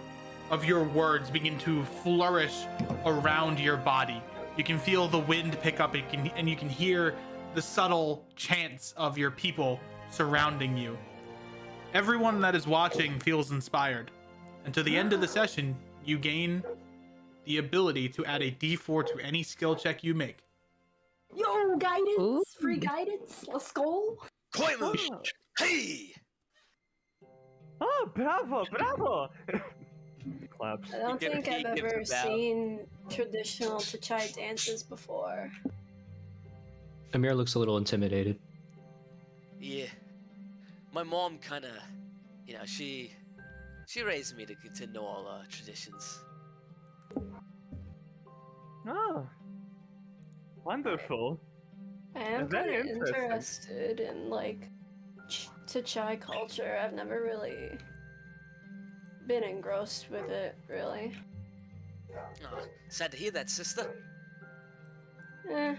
words begin to flourish around your body. You can feel the wind pick up, and you can hear the subtle chants of your people surrounding you. Everyone that is watching feels inspired. And to the end of the session, you gain the ability to add a D4 to any skill check you make. Yo, guidance! Ooh. Free guidance! Let's go! Koimu! Hey! Oh, bravo, bravo! Claps. I don't You think get- I've he gives ever a bow. seen traditional Tachai dances before. Amir looks a little intimidated. Yeah. My mom kind of, she raised me to know all traditions. Oh, wonderful. I am Very kind of interesting. interested in like chai culture. I've never really been engrossed with it, really. Oh, sad to hear that, sister. Eh.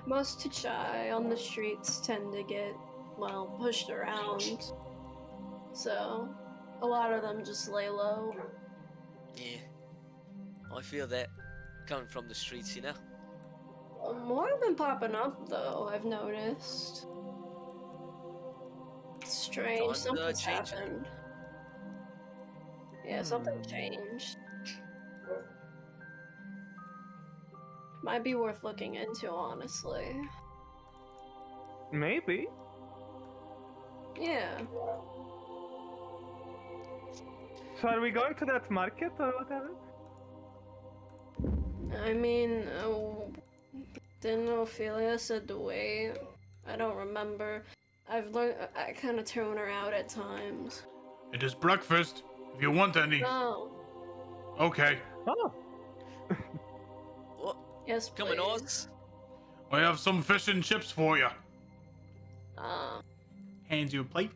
Most chai on the streets tend to get, well, pushed around. So, a lot of them just lay low. Yeah. I feel that coming from the streets, you know. More have been popping up, though, I've noticed. It's strange, Times are something's changing. happened. Yeah, something changed. Might be worth looking into, honestly. Maybe. Yeah. So are we going to that market or whatever? I mean, didn't Ophelia said to wait? I don't remember. I've learned. I kind of tune her out at times. It is breakfast. If you want any. Oh, Okay. Oh, What? yes, Coming please. odds? I have some fish and chips for you. Hands you a plate.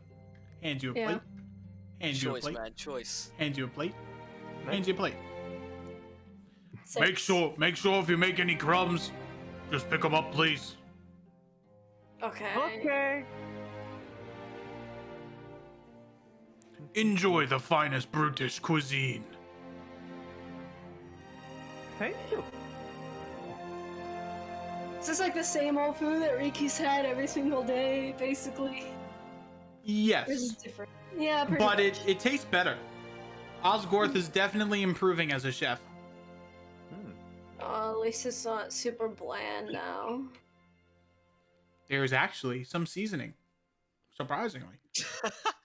Hands you a Yeah. plate. Hands you a Choice, plate. man, choice. Hands you a plate. Hands you a plate. Six. Make sure if you make any crumbs, just pick them up, please. Okay. okay. Enjoy the finest brutish cuisine. Thank you. This is like the same old food that Riki's had every single day, basically. This is Yes, different. Yeah, pretty but much. it tastes better. Osgorth is definitely improving as a chef. At least it's not super bland now. There's actually some seasoning, surprisingly.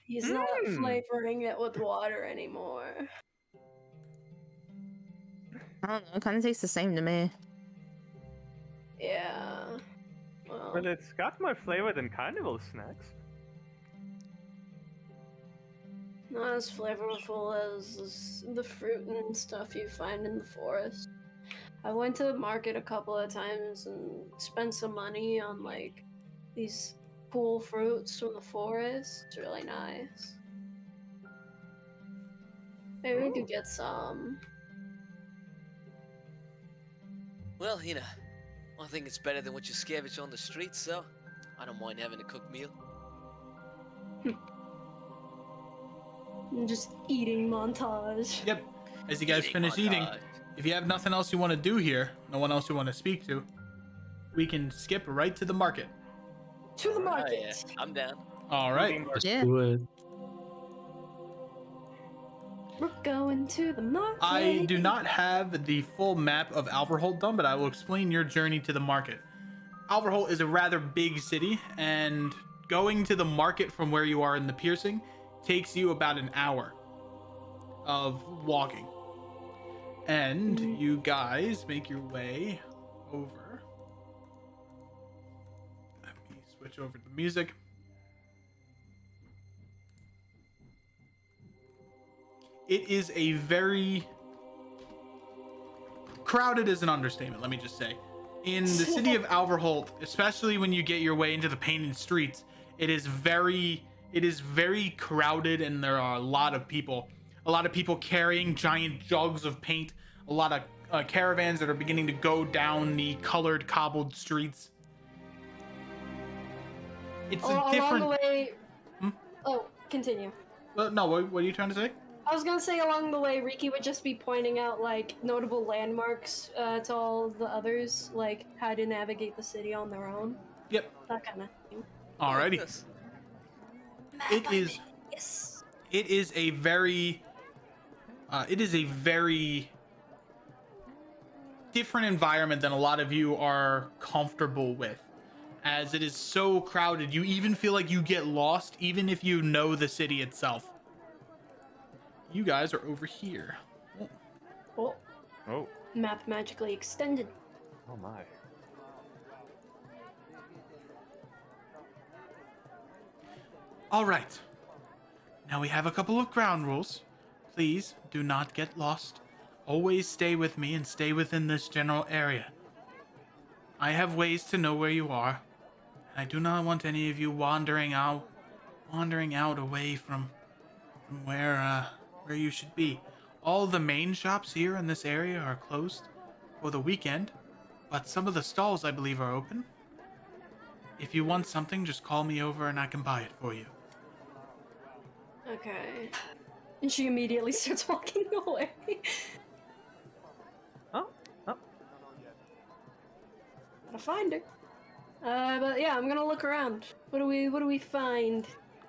He's not flavoring it with water anymore. I don't know. It kind of tastes the same to me. Yeah. Well, Well, it's got more flavor than carnival snacks. not as flavorful as the fruit and stuff you find in the forest. I went to the market a couple of times and spent some money on like these cool fruits from the forest. It's really nice. Maybe we could get some. Well, you know, I think it's better than what you scavenge on the streets, so I don't mind having a cooked meal. Just eating montage. Yep. As you guys finish eating, if you have nothing else you want to do here, no one else you want to speak to, we can skip right to the market. To the Oh, market. yeah, I'm down. All right. Yeah. Do it. We're going to the market. I do not have the full map of Alverholdt done, but I will explain your journey to the market. Alverholdt is a rather big city, and going to the market from where you are in the piercing takes you about an hour of walking. And you guys make your way over. Let me switch over to the music. It is a very crowded is an understatement, let me just say. In the city of Alverholdt, especially when you get your way into the painted streets, it is very crowded, and there are a lot of people carrying giant jugs of paint, a lot of caravans that are beginning to go down the colored cobbled streets. It's a different. Along the way. Oh, continue. No, what are you trying to say? I was gonna say along the way, Riki would just be pointing out like notable landmarks to all the others, like how to navigate the city on their own. Yep. That kind of thing. Alrighty. Yes. It is. Yes. It is a very different environment than a lot of you are comfortable with, as it is so crowded. You even feel like you get lost even if you know the city itself. You guys are over here. Oh, Oh, map magically extended. oh my. All right. Now we have a couple of ground rules. Please do not get lost. always stay with me and stay within this general area. I have ways to know where you are. I do not want any of you wandering out away from where you should be. All the main shops here in this area are closed for the weekend, but some of the stalls I believe are open. If you want something, just call me over and I can buy it for you. Okay. And she immediately starts walking away. Oh. Gotta find her. But yeah, I'm gonna look around. What do we find?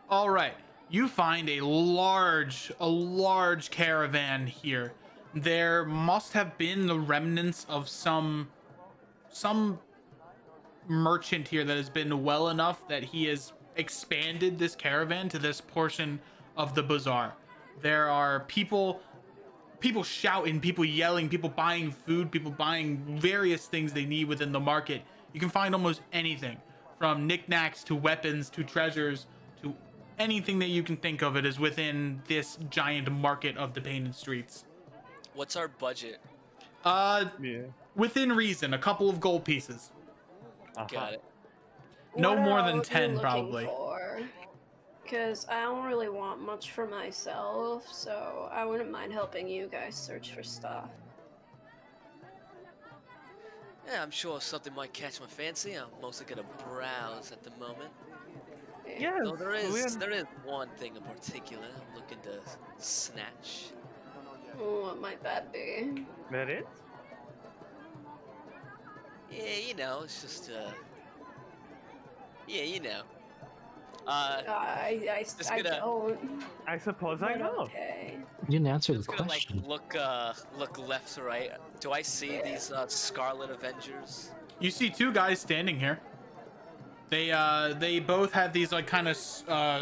All right, you find a large caravan here. There must have been the remnants of some merchant here that has been well enough that he has expanded this caravan to this portion of the bazaar. There are people shouting, people yelling, people buying food, people buying various things they need within the market. You can find almost anything, from knickknacks to weapons to treasures to anything that you can think of. It is within this giant market of the painted streets. What's our budget? Within reason, a couple of gold pieces. Got it. No What more are than you 10 looking probably. Because I don't really want much for myself, so I wouldn't mind helping you guys search for stuff. Yeah, I'm sure something might catch my fancy. I'm mostly gonna browse at the moment. Yeah. Though there is one thing in particular I'm looking to snatch. What might that be? That it? Yeah, you know, it's just yeah, you know. I don't. I suppose I But know. okay. You didn't answer the Just gonna question. like look left to right. Do I see these Scarlet Avengers? You see two guys standing here. They both have these like kind of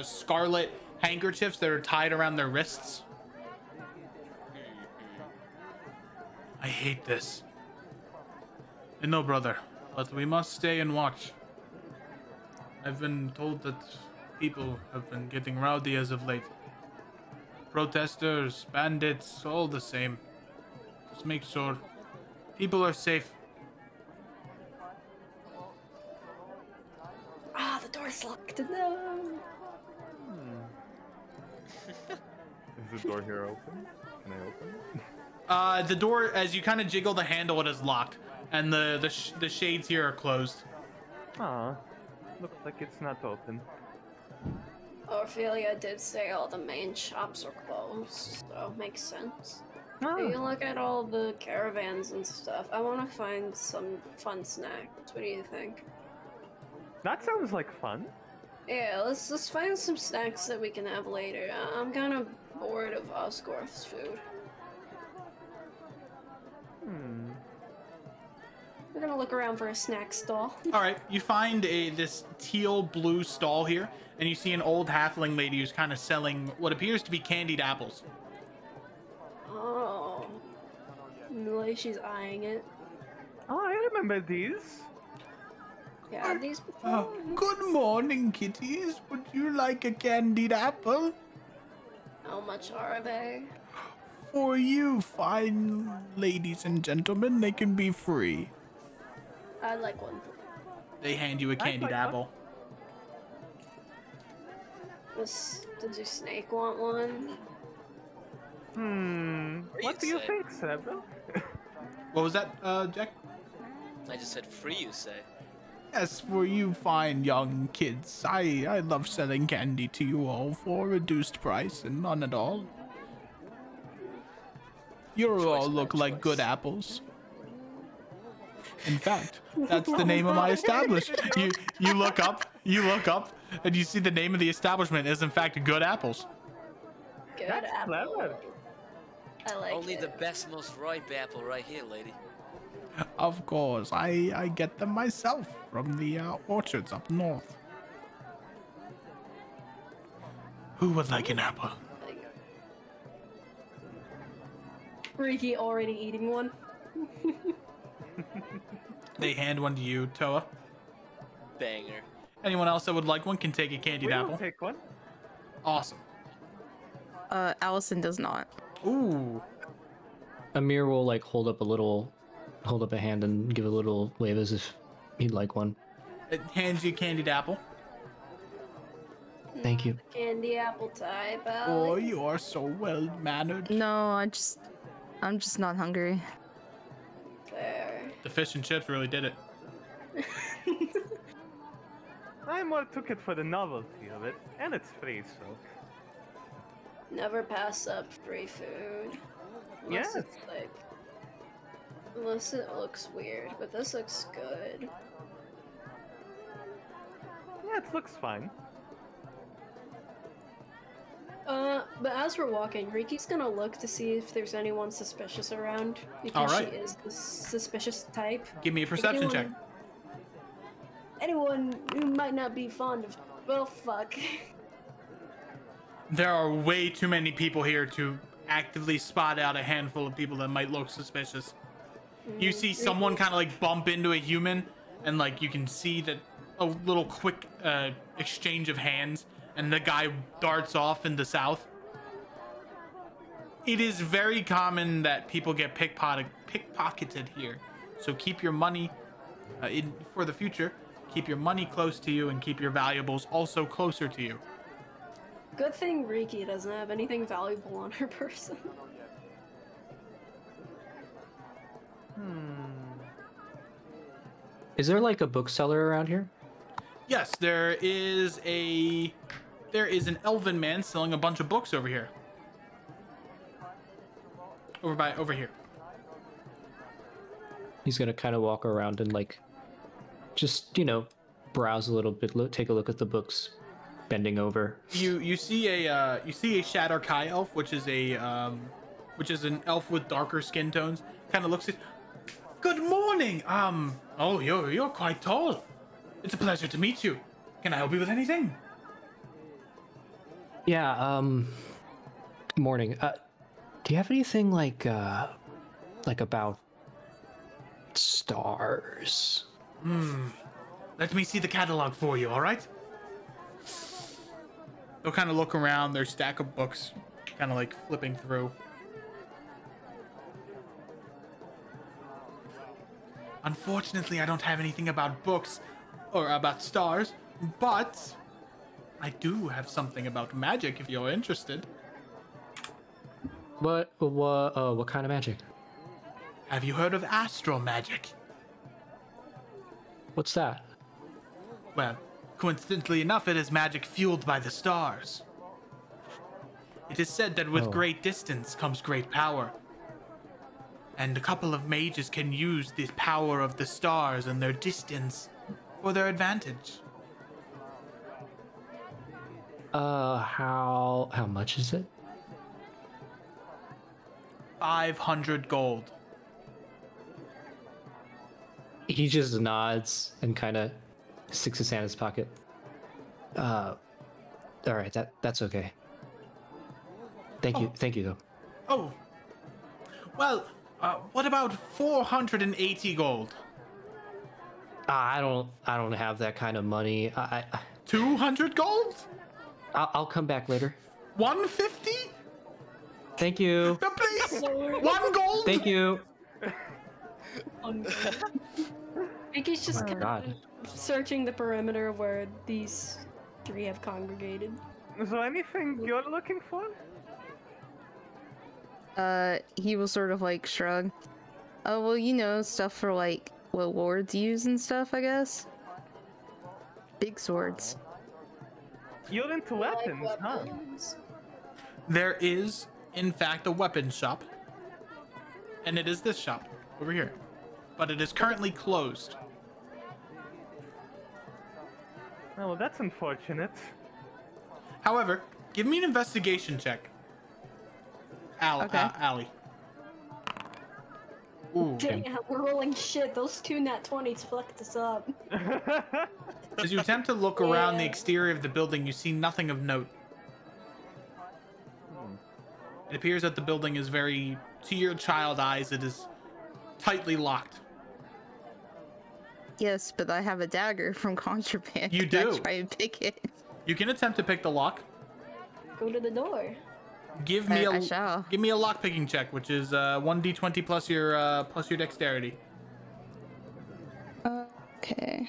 scarlet handkerchiefs that are tied around their wrists. I hate this. I know, brother, but we must stay and watch. I've been told that people have been getting rowdy as of late. Protesters, bandits, all the same. Just make sure people are safe. Ah, the door's locked. No. Is the door here open? Can I open it? The door, as you kind of jiggle the handle, it is locked, and the shades here are closed. Aw, looks like it's not open. Ophelia did say all the main shops are closed, so makes sense. Oh. You look at all the caravans and stuff. I want to find some fun snacks. What do you think? That sounds like fun. Yeah, let's find some snacks that we can have later. I'm kind of bored of Oscorth's food. We're gonna look around for a snack stall. All right, you find this teal blue stall here, and you see an old halfling lady who's kind of selling what appears to be candied apples. Oh, the way she's eyeing it. Oh, I remember these. Yeah, are these before? Good morning, kitties. Would you like a candied apple? How much are they? For you, fine ladies and gentlemen, they can be free. I'd like one. They hand you a candied apple. Does your snake want one? What do you think, Seba? What was that, Jack? I just said free, you say. Yes, for you fine young kids. I love selling candy to you all for a reduced price and none at all. You all look like good apples. In fact, that's the name of my establishment. You look up, and you see the name of the establishment is in fact Good Apples. Good That's apple. clever. I like Only it. the best, most ripe apple right here, lady. Of course, I get them myself from the orchards up north. Who would like an apple? Riki already eating one. They hand one to you, Toa. Banger. Anyone else that would like one can take a candied We'll apple. take one. Awesome. Allison does not. Ooh. Amir will like hold up a hand and give a little wave as if he'd like one. It hands you a candied apple. Thank you. Candy apple type. Oh, you are so well mannered. No, I'm just not hungry. Fair. The fish and chips really did it. I more took it for the novelty of it, and it's free, so. Never pass up free food. Yeah. Unless it looks weird, but this looks good. Yeah, it looks fine. But as we're walking, Riki's gonna look to see if there's anyone suspicious around, because Alright. she is the suspicious type. Give me a perception check. Anyone who might not be fond of, well, fuck. There are way too many people here to actively spot out a handful of people that might look suspicious. You see someone kind of like bump into a human, and like you can see that a little quick exchange of hands, and the guy darts off in the south. It is very common that people get pickpocketed here, so keep your money for the future. Keep your money close to you, and keep your valuables also closer to you. Good thing Riki doesn't have anything valuable on her person. Is there like a bookseller around here? Yes, there is an elven man selling a bunch of books over here. Over here. He's gonna kind of walk around and like, just browse a little bit, take a look at the books, bending over. You see a Shadow Kai elf, which is an elf with darker skin tones. Kind of looks at. Good morning. Oh, you're quite tall. It's a pleasure to meet you. Can I help you with anything? Yeah. Morning. Do you have anything like about stars? Let me see the catalog for you. All right. They'll kind of look around their stack of books, kind of like flipping through. Unfortunately, I don't have anything about books or about stars, but I do have something about magic if you're interested. What kind of magic? Have you heard of astral magic? What's that? Well, coincidentally enough, it is magic fueled by the stars. It is said that with great distance comes great power. And a couple of mages can use the power of the stars and their distance for their advantage. How much is it? 500 gold. He just nods and kind of sticks his hand in his pocket. All right, that's okay. Thank you though. Oh, well, what about 480 gold? I don't have that kind of money. 200 gold? I'll come back later. 150? Thank you. Please, 1 gold? Thank you. Riki's just Oh my kind God. of searching the perimeter of where these three have congregated. Is there anything you're looking for? He will sort of like shrug. Oh, well, stuff for like what lords use and stuff, I guess. Big swords. You're into weapons, huh? There is, in fact, a weapons shop. And it is this shop over here. But it is currently closed. Oh, well, that's unfortunate. However, give me an investigation check. Okay. Allie. Ooh. Damn, we're rolling shit. Those two nat 20s fucked us up. As you attempt to look around the exterior of the building, you see nothing of note. It appears that the building is very, to your child eyes, it is tightly locked. Yes, but I have a dagger from contraband. You Can I do. try and pick it? You can attempt to pick the lock. Go to the door. Give me I shall. give me a lockpicking check, which is 1d20 plus your dexterity. Okay.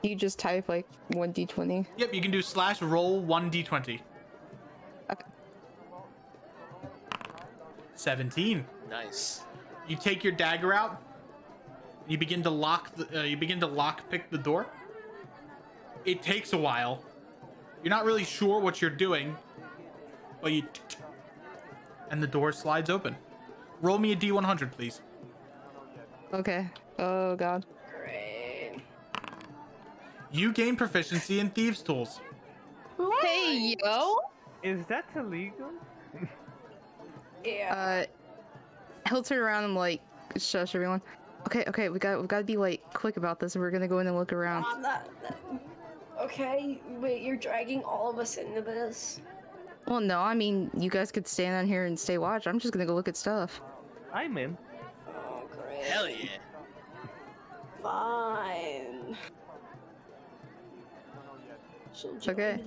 You just type like 1d20. Yep, you can do /roll 1d20. Okay. 17. Nice. You take your dagger out. You begin to lockpick the door. It takes a while. You're not really sure what you're doing, but and the door slides open. Roll me a d100, please. Okay. Oh god. Great. You gain proficiency in thieves' tools. Hey yo. Is that illegal? Yeah. He'll turn around and like shush everyone. Okay, we gotta be like quick about this. We're gonna go in and look around. Okay, wait, you're dragging all of us into this? Well, no, I mean you guys could stand on here and stay watch. I'm just gonna go look at stuff. I'm in. Oh, great. Hell yeah. Fine. Okay.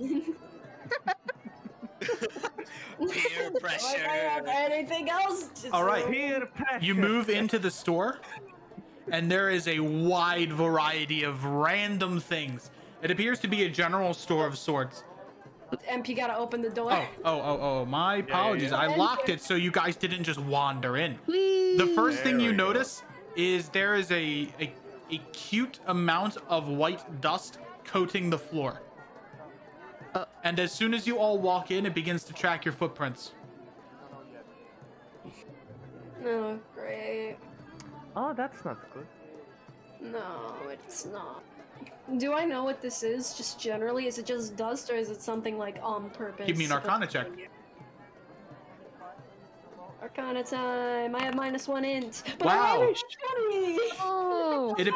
Peer Do pressure. I have anything else to All right. say? Peer pressure. You move into the store, and there is a wide variety of random things. It appears to be a general store of sorts. MP gotta open the door. Oh, my apologies. yeah. I locked it so you guys didn't just wander in. The first thing There you we go. notice is there is a cute amount of white dust coating the floor. And as soon as you all walk in, it begins to track your footprints. Oh, great. Oh, that's not good. No, it's not. Do I know what this is, just generally? Is it just dust, or is it something like on purpose? Give me an Arcana check. Arcana time. I have -1 int. But Wow. I have a shitty. Oh. It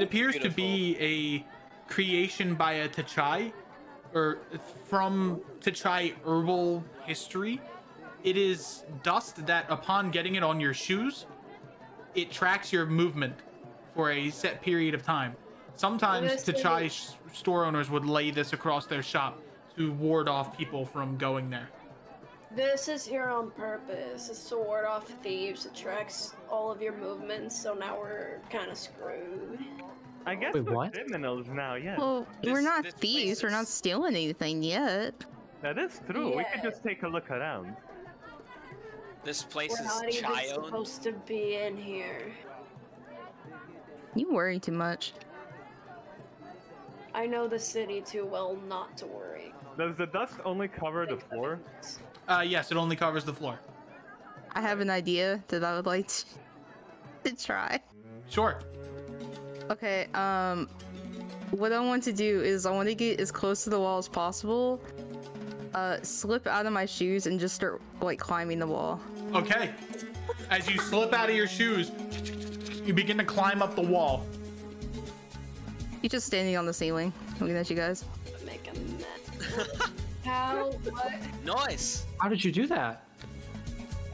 appears to be a creation by a Tachai, or from Tachai herbal history. It is dust that, upon getting it on your shoes, it tracks your movement for a set period of time. Sometimes Tachai store owners would lay this across their shop to ward off people from going there. This is here on purpose. It's to ward off thieves. It tracks all of your movements, so now we're kind of screwed. I guess Wait, we're what? criminals now, yeah. Well, we're This- not this thieves. place We're not is- stealing anything yet. That is true. We Yeah. could just take a look around. This place We're is not even child. supposed to be in here. You worry too much. I know the city too well not to worry. Does the dust only cover the floor? Yes, it only covers the floor. I have an idea that I would like to try. Sure. Okay, what I want to do is I want to get as close to the wall as possible, slip out of my shoes and just start, like, climbing the wall. Okay. As you slip out of your shoes, you begin to climb up the wall. He's just standing on the ceiling, looking at you guys. Make a mess. How? What? Nice. How did you do that?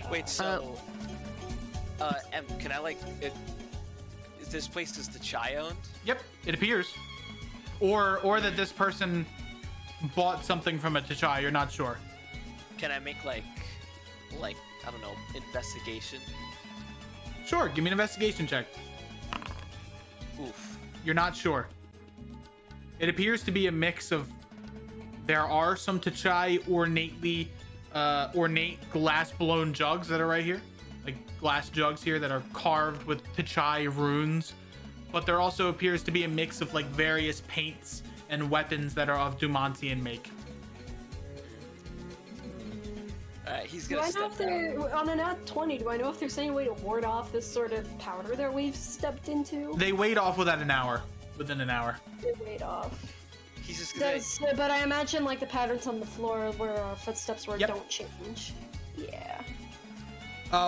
Wait, so, Em, can I like? Is this place is the Chai owned? Yep, it appears. Or that this person bought something from a Tachai, you're not sure. Can I make like I don't know, investigation? Sure, give me an investigation check. Oof. You're not sure. It appears to be a mix of, there are some Tachai ornate glass blown jugs that are right here. Like glass jugs here that are carved with Tachai runes. But there also appears to be a mix of like various paints and weapons that are of Dumontian make. Alright, he's Do gonna I know step if down. they're on an at 20? Do I know if there's any way to ward off this sort of powder that we've stepped into? They wait off within an hour. Within an hour. They wait off. He's just gonna. But I imagine like the patterns on the floor where our footsteps were Yep. don't change. Yeah.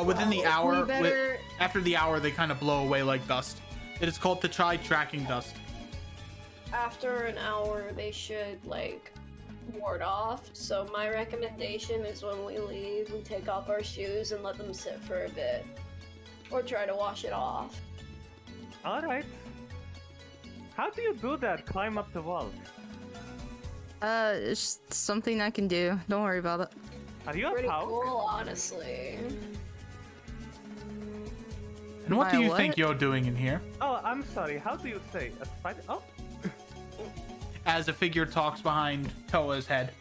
Within the Well, hour, we better- after the hour, they kind of blow away like dust. It is called Tachai tracking dust. After an hour, they should like ward off. So my recommendation is when we leave, we take off our shoes and let them sit for a bit, or try to wash it off. All right. How do you do that? Climb up the wall? It's just something I can do. Don't worry about it. Are you a Pretty pal? cool, honestly. And what do My you what? think you're doing in here? Oh, I'm sorry. How do you say a spider? Oh, As a figure talks behind Toa's head.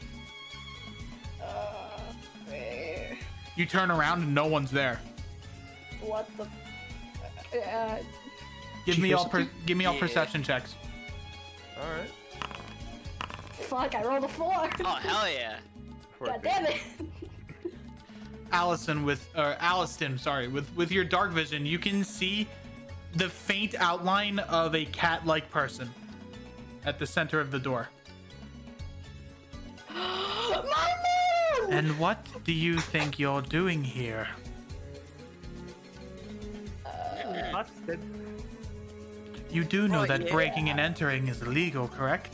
Wait, You turn around and no one's there. what the? Give me all Yeah. perception checks. all right. Fuck! I rolled a 4. Oh hell yeah! God damn it! Alliston, with your dark vision, you can see the faint outline of a cat-like person at the center of the door. My man! And what do you think you're doing here? Busted. You do know Oh, that yeah. breaking and entering is illegal, correct?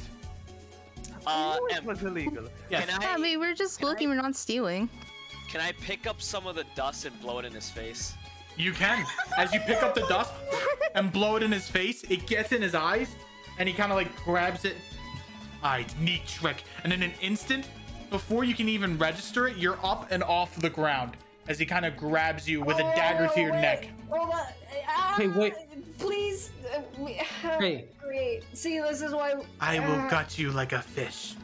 I knew it Em, was illegal. Yes. Can Yeah, I mean, we're just looking, we're not stealing. Can I pick up some of the dust and blow it in his face? You can. As you pick up the dust and blow it in his face, it gets in his eyes, and he kind of like grabs it. Alright, neat trick. And in an instant, before you can even register it, you're up and off the ground as he kind of grabs you with a dagger to your neck. Hold on. Hey, wait. Please. Hey. Great. See, this is why. I will gut you like a fish.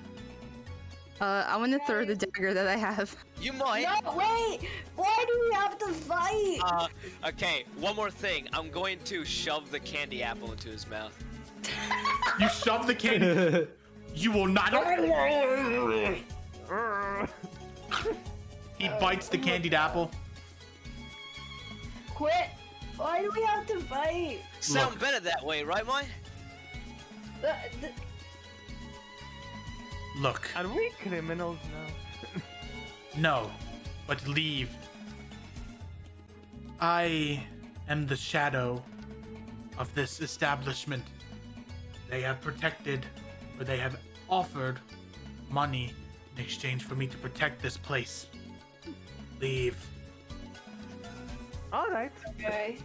I want to throw the dagger that I have. You might. No, wait! Why do we have to fight? Okay, one more thing. I'm going to shove the candy apple into his mouth. You shove the candy. You will not. He bites the candied apple. Quit! Why do we have to fight? Sound Look. better that way, right, Mike? The- Look, Are we criminals now? no, but leave. I am the shadow of this establishment. They have protected, or they have offered money in exchange for me to protect this place. Leave. All right. Okay.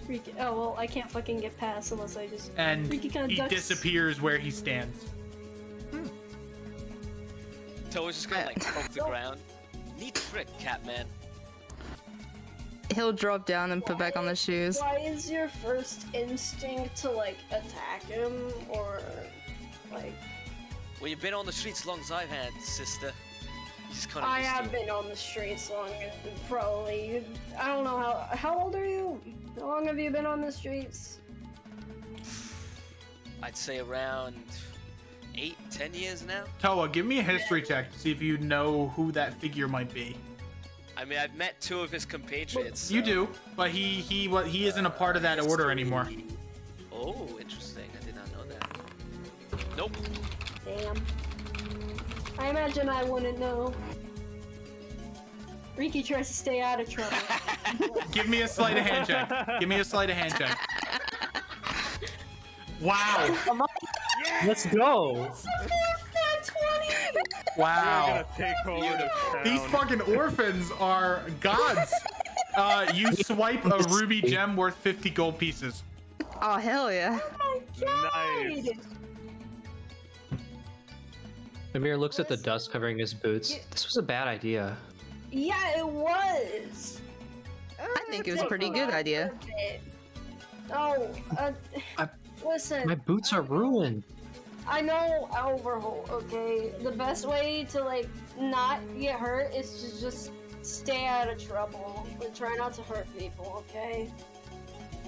Riki, oh well, I can't fucking get past unless I just. And Riki kinda he ducks. disappears where he stands. Toa's just gonna like poke the ground. Neat trick, Catman. He'll drop down and put back on the shoes. Why is your first instinct to like attack him or like? Well, you've been on the streets long as I've had, sister. You just kind of I have been on the streets longer than probably. I don't know how old are you? How long have you been on the streets? I'd say around 8-10 years now. Toa, give me a history check to see if you know who that figure might be. I mean, I've met 2 of his compatriots. You so- do, but he isn't a part of that order anymore. Oh, interesting. I did not know that. Nope. Damn. I imagine I wouldn't know. Riki tries to stay out of trouble. Give me a sleight of hand check. Give me a sleight of hand check. Wow. Let's go. Wow. We're gonna take over the town. These fucking orphans are gods. You swipe a ruby gem worth 50 gold pieces. Oh, hell yeah. Nice. Amir looks at the dust covering his boots. This was a bad idea. Yeah, it was. I think it was a pretty good idea. Oh, listen. My boots are ruined. I know Alverholdt, okay? The best way to, like, not get hurt is to just stay out of trouble. But try not to hurt people, okay?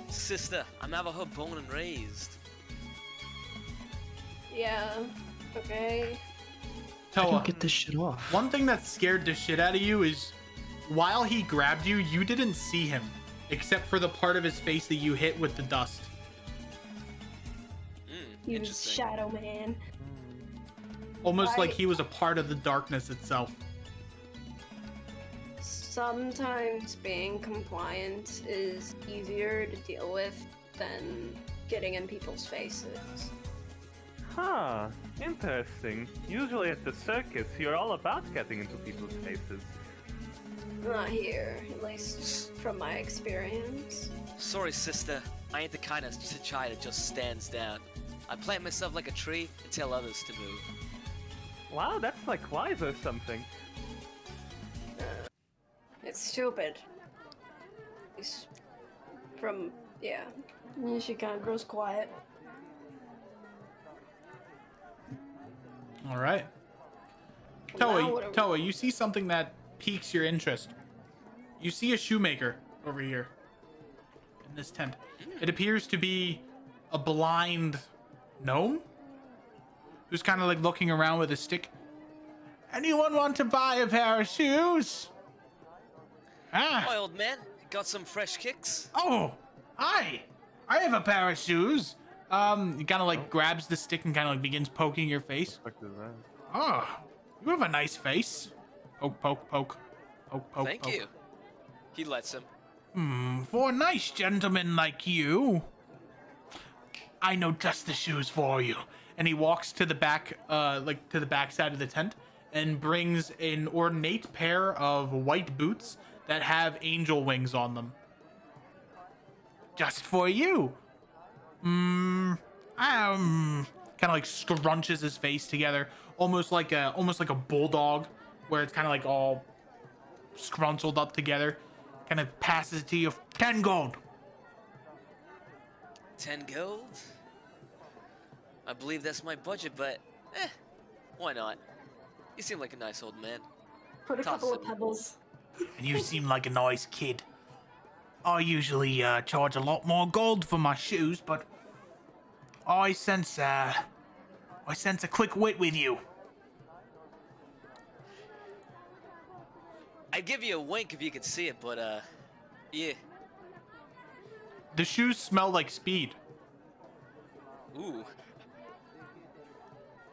Sister, I'm Alverholdt born and raised. Yeah, okay. I Toa, can get this shit off. one thing that scared the shit out of you is while he grabbed you, you didn't see him, except for the part of his face that you hit with the dust. You Interesting. shadow man. Almost like I- he was a part of the darkness itself. Sometimes being compliant is easier to deal with than getting in people's faces. Huh. Interesting. Usually at the circus, you're all about getting into people's faces. Not here, at least from my experience. Sorry, sister. I ain't the kind of chai that just stands down. I plant myself like a tree and tell others to move. Wow, that's like wise or something. It's stupid. It's from, yeah. She kind of grows quiet. All right. Now Toa, you see something that piques your interest. You see a shoemaker over here in this tent. It appears to be a blind gnome who's kind of like looking around with a stick. Anyone want to buy a pair of shoes? Hi, old man. Got some fresh kicks? Oh, hi. I have a pair of shoes. He kind of like grabs the stick and kind of like begins poking your face. Oh, you have a nice face. Poke, poke, poke. Poke, poke, Thank poke. you. He lets him. For a nice gentleman like you, I know just the shoes for you. And he walks to the back, like to the back side of the tent, and brings an ornate pair of white boots that have angel wings on them. Just for you. Kind of like scrunches his face together, almost like a bulldog, where it's kind of like all scrunched up together. Kind of passes it to you. 10 gold. 10 gold? I believe that's my budget, but why not? You seem like a nice old man. Put a Toss couple of it. pebbles. And you seem like a nice kid. I usually charge a lot more gold for my shoes, but I sense a quick wit with you. I'd give you a wink if you could see it, but yeah. The shoes smell like speed. Ooh.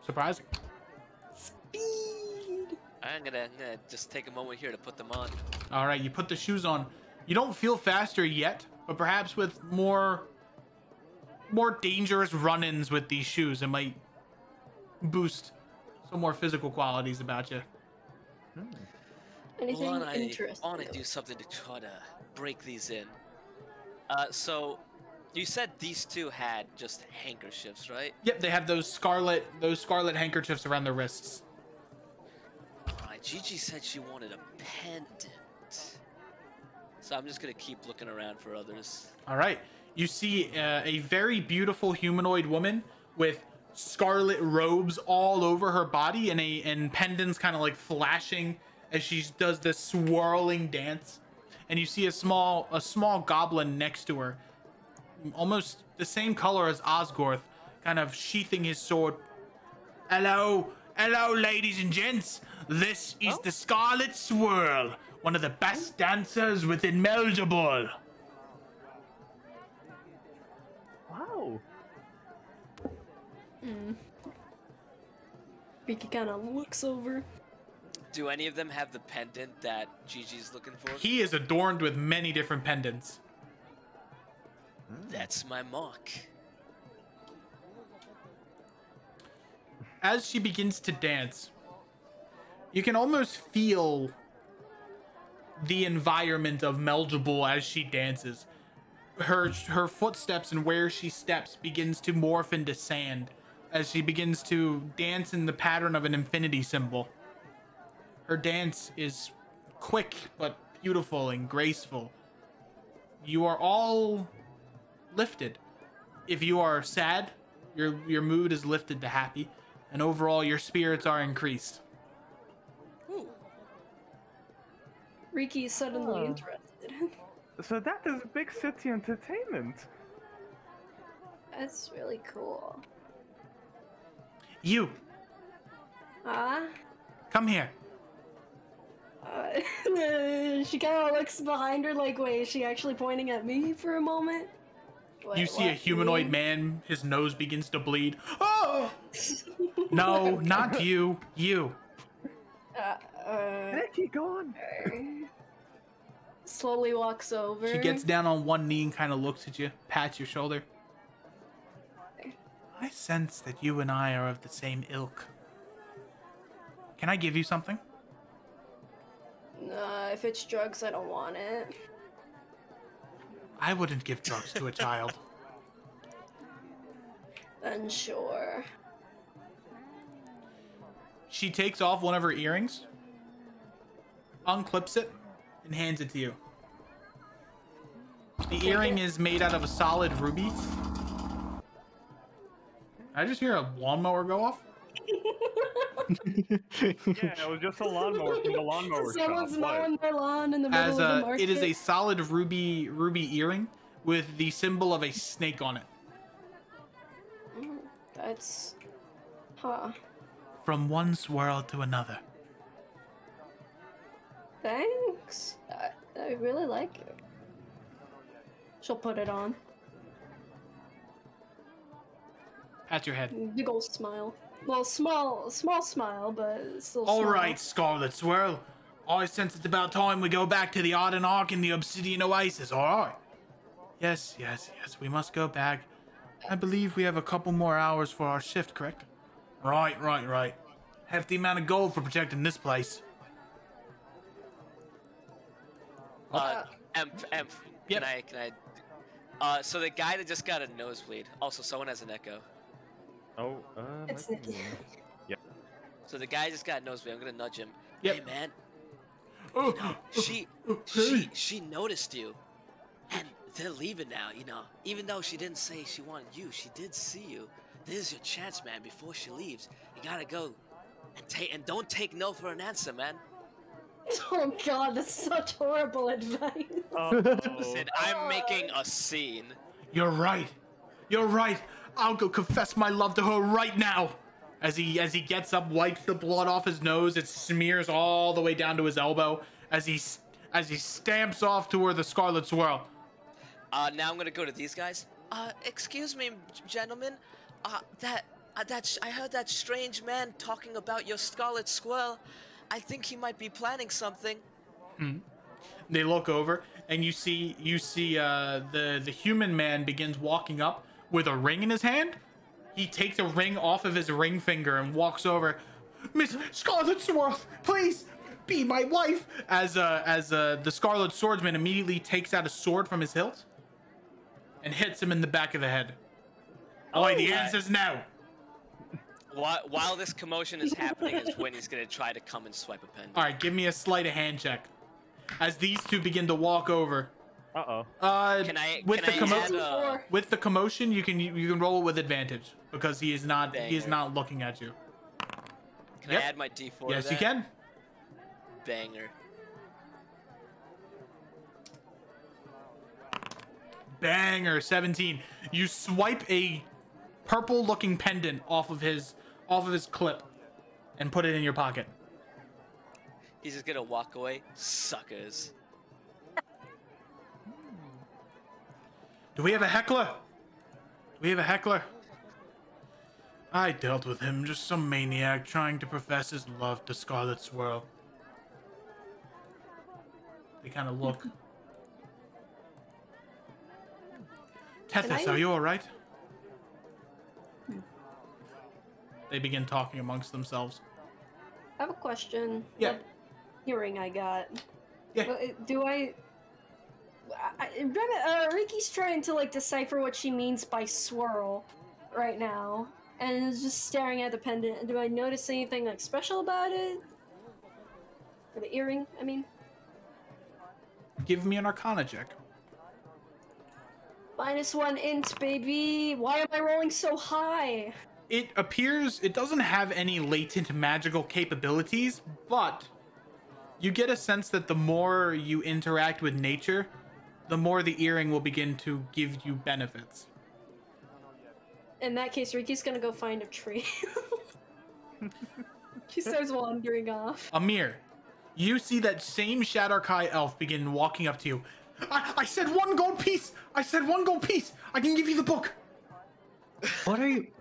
Surprising. Speed. I'm gonna just take a moment here to put them on. All right, you put the shoes on. You don't feel faster yet, but perhaps with more dangerous run-ins with these shoes, it might boost some more physical qualities about you. Anything Well, I interesting? want to do something to try to break these in. So you said these two had just handkerchiefs, right? Yep, they have those scarlet handkerchiefs around their wrists. Alright, Gigi said she wanted a pendant. So I'm just gonna keep looking around for others. All right, you see a very beautiful humanoid woman with scarlet robes all over her body and pendants kind of like flashing as she does this swirling dance. And you see a small goblin next to her, almost the same color as Osgorth, kind of sheathing his sword. Hello, ladies and gents. This is the Scarlet Swirl, one of the best dancers within Melgebol. Wow. Riki kind of looks over. Do any of them have the pendant that Gigi's looking for? He is adorned with many different pendants. That's my mark. As she begins to dance, you can almost feel the environment of Melgebol as she dances. Her footsteps and where she steps begins to morph into sand as she begins to dance in the pattern of an infinity symbol. Her dance is quick but beautiful and graceful. You are all lifted. If you are sad, your mood is lifted to happy, and overall your spirits are increased. Ooh. Riki is suddenly interested. So that is big city entertainment. That's really cool. You, come here. She kind of looks behind her like, wait, is she actually pointing at me for a moment? You see a humanoid man, his nose begins to bleed. Oh! No, not you. You. Becky, go on. Slowly walks over. She gets down on one knee and kind of looks at you, pats your shoulder. I sense that you and I are of the same ilk. Can I give you something? Nah, if it's drugs, I don't want it. I wouldn't give drugs to a child. Unsure. She takes off one of her earrings, unclips it, and hands it to you. The earring is made out of a solid ruby. I just hear a lawnmower go off. Yeah, it was just a lawnmower from the lawnmower shop. Someone's mowing their lawn in the middle of the market. It is a solid ruby earring with the symbol of a snake on it. That's... Huh. From one swirl to another. Thanks. I really like it. She'll put it on. Pat your head. Big old smile. Well, small smile, but still All smile. right, Scarlet Swirl. I sense it's about time we go back to the Arden Ark in the Obsidian Oasis, alright? Yes, we must go back. I believe we have a couple more hours for our shift, correct? Right. Hefty amount of gold for protecting this place. Emp, Yep. can I? So the guy that just got a nosebleed. Also, someone has an echo. Oh, It's might be- Nicky. So the guy just got a nosebleed. I'm gonna nudge him. Yep. Hey man, Oh, she noticed you, and they're leaving now. You know, even though she didn't say she wanted you, she did see you. This is your chance, man. Before she leaves, you gotta go and don't take no for an answer, man. Oh god, that's such horrible advice. Sid, I'm making a scene. You're right. I'll go confess my love to her right now. As he gets up, wipes the blood off his nose, it smears all the way down to his elbow. As he stamps off toward the Scarlet Swirl. Now I'm gonna go to these guys. Excuse me, gentlemen. I heard that strange man talking about your Scarlet Swirl. I think he might be planning something. They look over, and you see the human man begins walking up with a ring in his hand. He takes a ring off of his ring finger and walks over. Miss Scarlet Swirl, please be my wife. As the Scarlet Swordsman immediately takes out a sword from his hilt and hits him in the back of the head. Oh, the answer's no. While this commotion is happening, is when he's gonna try to come and swipe a pen. All right, give me a sleight of hand check. As these two begin to walk over. Uh-oh. With the add, commotion, you can roll it with advantage because he is not looking at you. Can Yep. I add my D4? Yes, to you that? can. Banger. Banger, 17. You swipe a purple-looking pendant off of his clip and put it in your pocket. He's just gonna walk away. Suckers. Do we have a heckler? I dealt with him, just some maniac trying to profess his love to Scarlet Swirl. They kind of look. Tethys, are you alright? They begin talking amongst themselves. I have a question. Yeah. What hearing I got? Yeah. Do I Riki's trying to like decipher what she means by swirl right now, and is just staring at the pendant. Do I notice anything like special about it? Or the earring, I mean. Give me an Arcana check. -1 int, baby. Why am I rolling so high? It appears it doesn't have any latent magical capabilities, but you get a sense that the more you interact with nature, the more the earring will begin to give you benefits. In that case, Riki's gonna go find a tree. She starts wandering off. Amir, you see that same Shadar-Kai elf begin walking up to you. I said 1 gold piece! I can give you the book! What are you?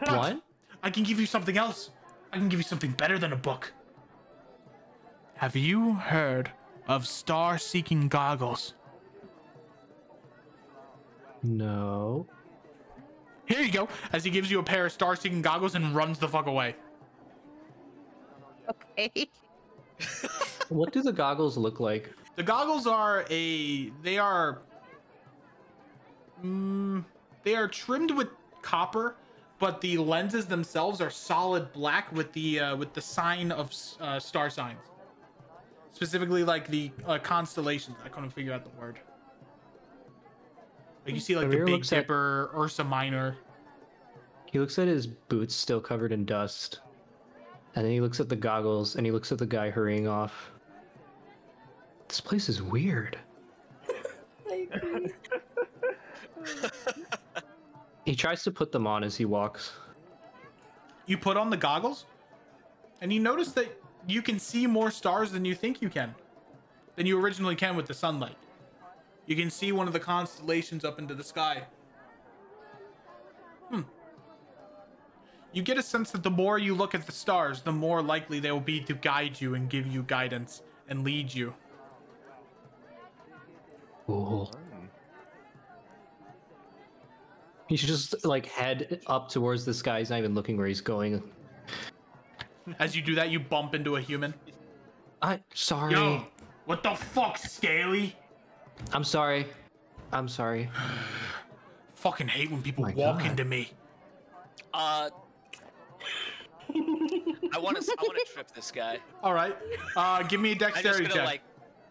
What? I can give you something else. I can give you something better than a book. Have you heard of star-seeking goggles? No. Here you go, as he gives you a pair of star-seeking goggles and runs the fuck away. Okay. What do the goggles look like? The goggles are they are trimmed with copper but the lenses themselves are solid black with the sign of star signs, specifically like the constellations. I couldn't figure out the word. Like you see like the Amir Big looks at- Dipper, Ursa Minor. He looks at his boots still covered in dust. And then he looks at the goggles and he looks at the guy hurrying off. This place is weird. I agree. He tries to put them on as he walks. You put on the goggles, and you notice that you can see more stars than you think you can, than you originally can with the sunlight. You can see one of the constellations up into the sky. You get a sense that the more you look at the stars, the more likely they will be to guide you and give you guidance and lead you. Cool. He should just like head up towards the sky. He's not even looking where he's going. As you do that, you bump into a human. Sorry. Yo, what the fuck, Scaly? I'm sorry. I'm sorry. Fucking hate when people My walk God. into me. I want to trip this guy. All right. Give me a I'm just dexterity gonna check.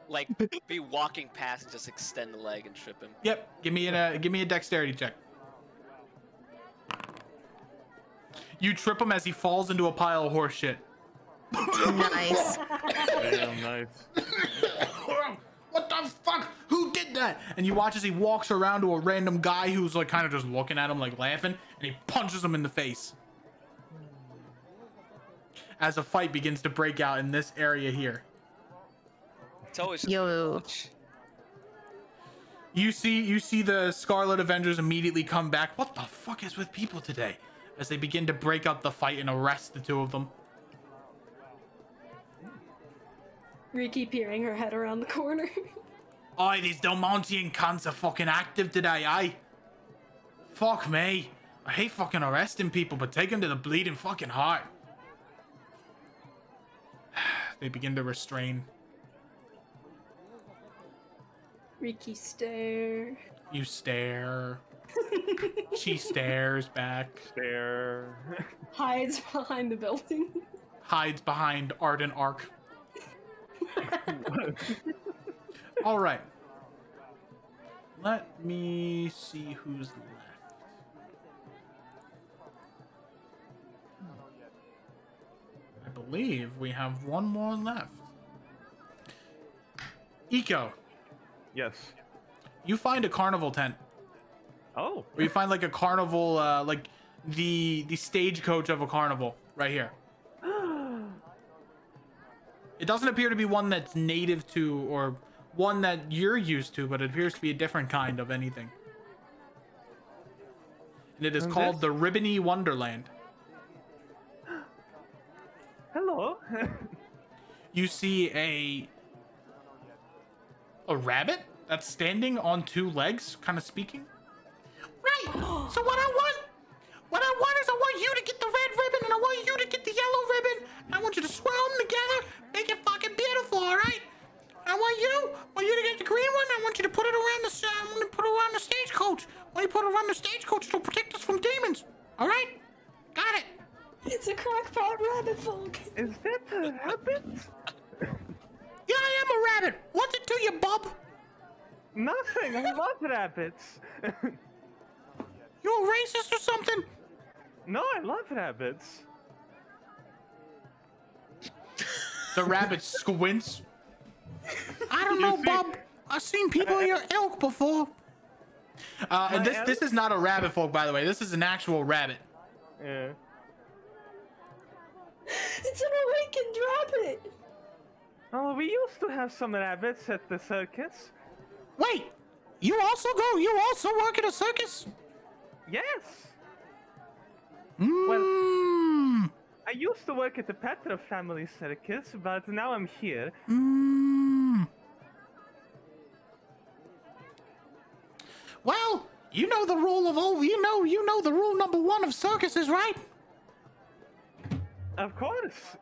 like be walking past and just extend the leg and trip him. Yep. Give me a dexterity check. You trip him as he falls into a pile of horse shit. Nice. Damn, nice. What the fuck? Who did that? And you watch as he walks around to a random guy who's like kind of just looking at him like laughing, and he punches him in the face. As a fight begins to break out in this area here. It's always Yo. You see the Scarlet Avengers immediately come back. What the fuck is with people today? As they begin to break up the fight and arrest the two of them. Riki peering her head around the corner. Oi, these Dalmatian cunts are fucking active today, eh? Fuck me. I hate fucking arresting people, but take them to the bleeding fucking heart. They begin to restrain. Riki stare. You stare. She stares back. There. Hides behind the building. Hides behind Arden Arc. All right. Let me see who's left. I believe we have one more left. Eco, Yes. you find a carnival tent. Oh. Or you find like a carnival, like the stagecoach of a carnival right here. It doesn't appear to be one that's native to or one that you're used to, but it appears to be a different kind of anything. And it is And called this- the Ribbony Wonderland. Hello. You see a rabbit that's standing on two legs, kind of speaking. Right. So what I want is I want you to get the red ribbon and I want you to get the yellow ribbon. And I want you to swirl them together, make it fucking beautiful, all right? I want you to get the green one. I want you to put it around the stagecoach. When you put it around the stagecoach, it'll protect us from demons. All right? Got it. It's a crackpot rabbit folk. Is that a rabbit? Yeah, I am a rabbit. What's it to you, bub? Nothing. I love rabbits. You a racist or something? No, I love rabbits. The rabbit squints. I don't know, bub. I've seen people of your ilk before. And this is not a rabbit folk, by the way. This is an actual rabbit. Yeah. It's an awakened rabbit. Oh, we used to have some rabbits at the circus. Wait, you also work at a circus? Yes. Mmm. I used to work at the Petrov family circus, but now I'm here. Mmm. Well, you know the rule of you know the rule number one of circuses, right? Of course.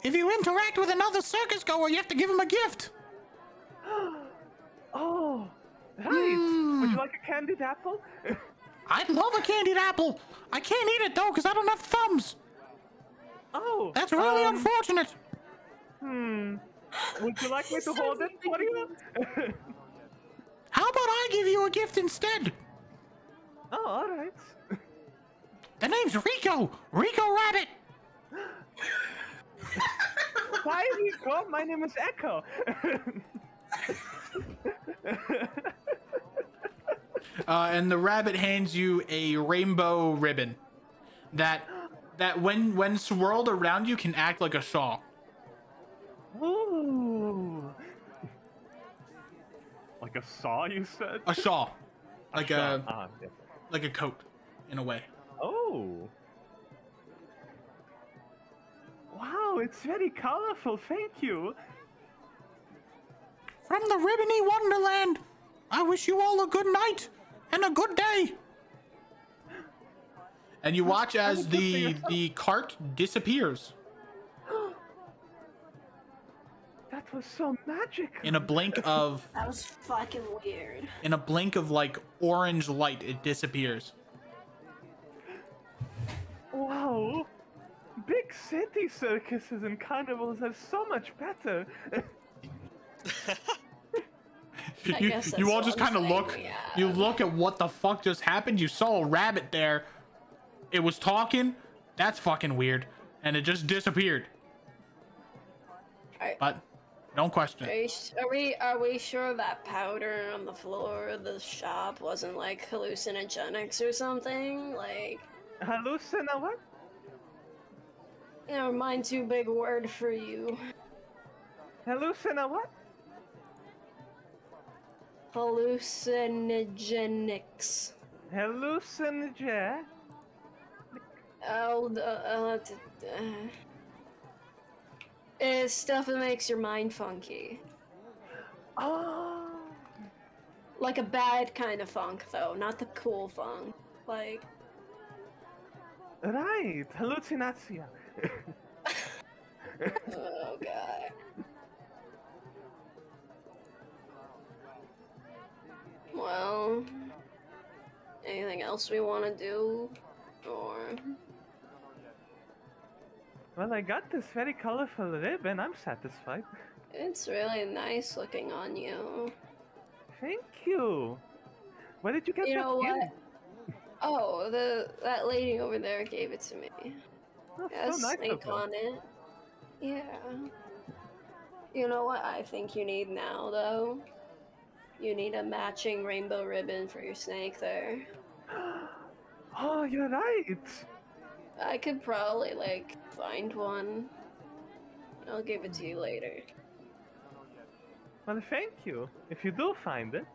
If you interact with another circus goer, you have to give him a gift. Oh, right. Mm. Would you like a candied apple? I'd love a candied apple. I can't eat it though because I don't have thumbs. Oh, That's really unfortunate. Would you like me to hold it for you? How about I give you a gift instead? Oh, all right. The name's Rico. Rico Rabbit. Hi, Rico. My name is Echo. And the rabbit hands you a rainbow ribbon that when swirled around you can act like a shawl. Ooh. Like a saw, you said? A shawl. Like yeah. like a coat in a way. Oh. Wow, it's very colorful. Thank you. From the Ribbony Wonderland, I wish you all a good night and a good day. And you watch as the cart disappears. That was so magical. In a blink of That was fucking weird. in a blink of like orange light, it disappears. Wow. Big city circuses and carnivals are so much better. You all just kind of look. You look at what the fuck just happened. You saw a rabbit there. It was talking. That's fucking weird, and it just disappeared. But don't question it. Are we sure that powder on the floor of the shop wasn't like hallucinogenics or something? Like Hallucina what? never mind, too big a word for you. Hallucina what? Hallucinogenics. Hallucinogen? It's stuff that makes your mind funky. Oh. Like a bad kind of funk, though, not the cool funk. Like. Right, hallucination. Oh god. Well, anything else we want to do, or? Well, I got this very colorful ribbon. I'm satisfied. It's really nice looking on you. Thank you. Where did you get You that? know what? in? Oh, that lady over there gave it to me. That's It has so nice snake of her. on it. Yeah. You know what I think you need now, though? You need a matching rainbow ribbon for your snake there. Oh, you're right. I could probably, like, find one. I'll give it to you later. Well, thank you. If you do find it.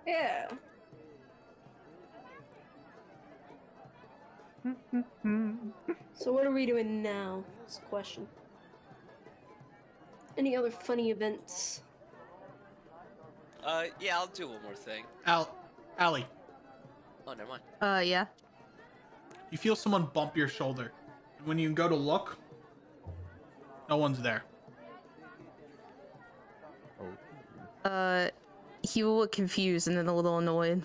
Yeah. So what are we doing now? That's the question. Any other funny events? Yeah, I'll do one more thing. Allie, Oh, never mind. Yeah. you feel someone bump your shoulder. And when you go to look, no one's there. He will look confused and then a little annoyed.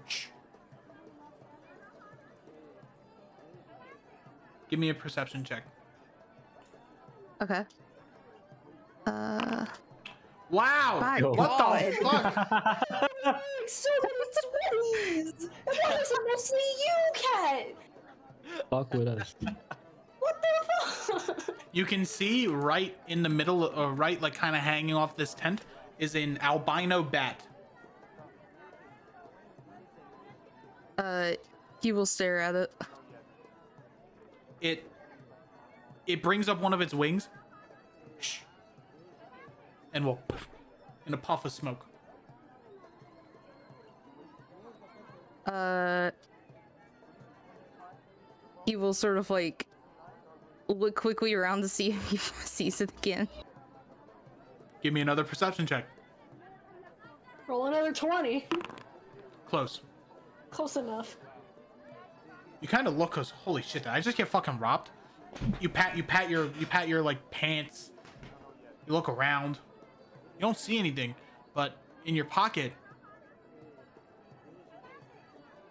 Shh. Give me a perception check. Okay. Wow! My What God. the fuck? So many 20s! And that was mostly you, Cat! Fuck with us. What the fuck? You can see right in the middle, right, like kind of hanging off this tent, is an albino bat. He will stare at it. It brings up one of its wings. Shh. And will in a puff of smoke. He will sort of like look quickly around to see if he sees it again. Give me another perception check. Roll another 20. Close. Close enough. You kind of look, cause holy shit, did I just get fucking robbed? You pat your like pants. You look around. You don't see anything, but in your pocket,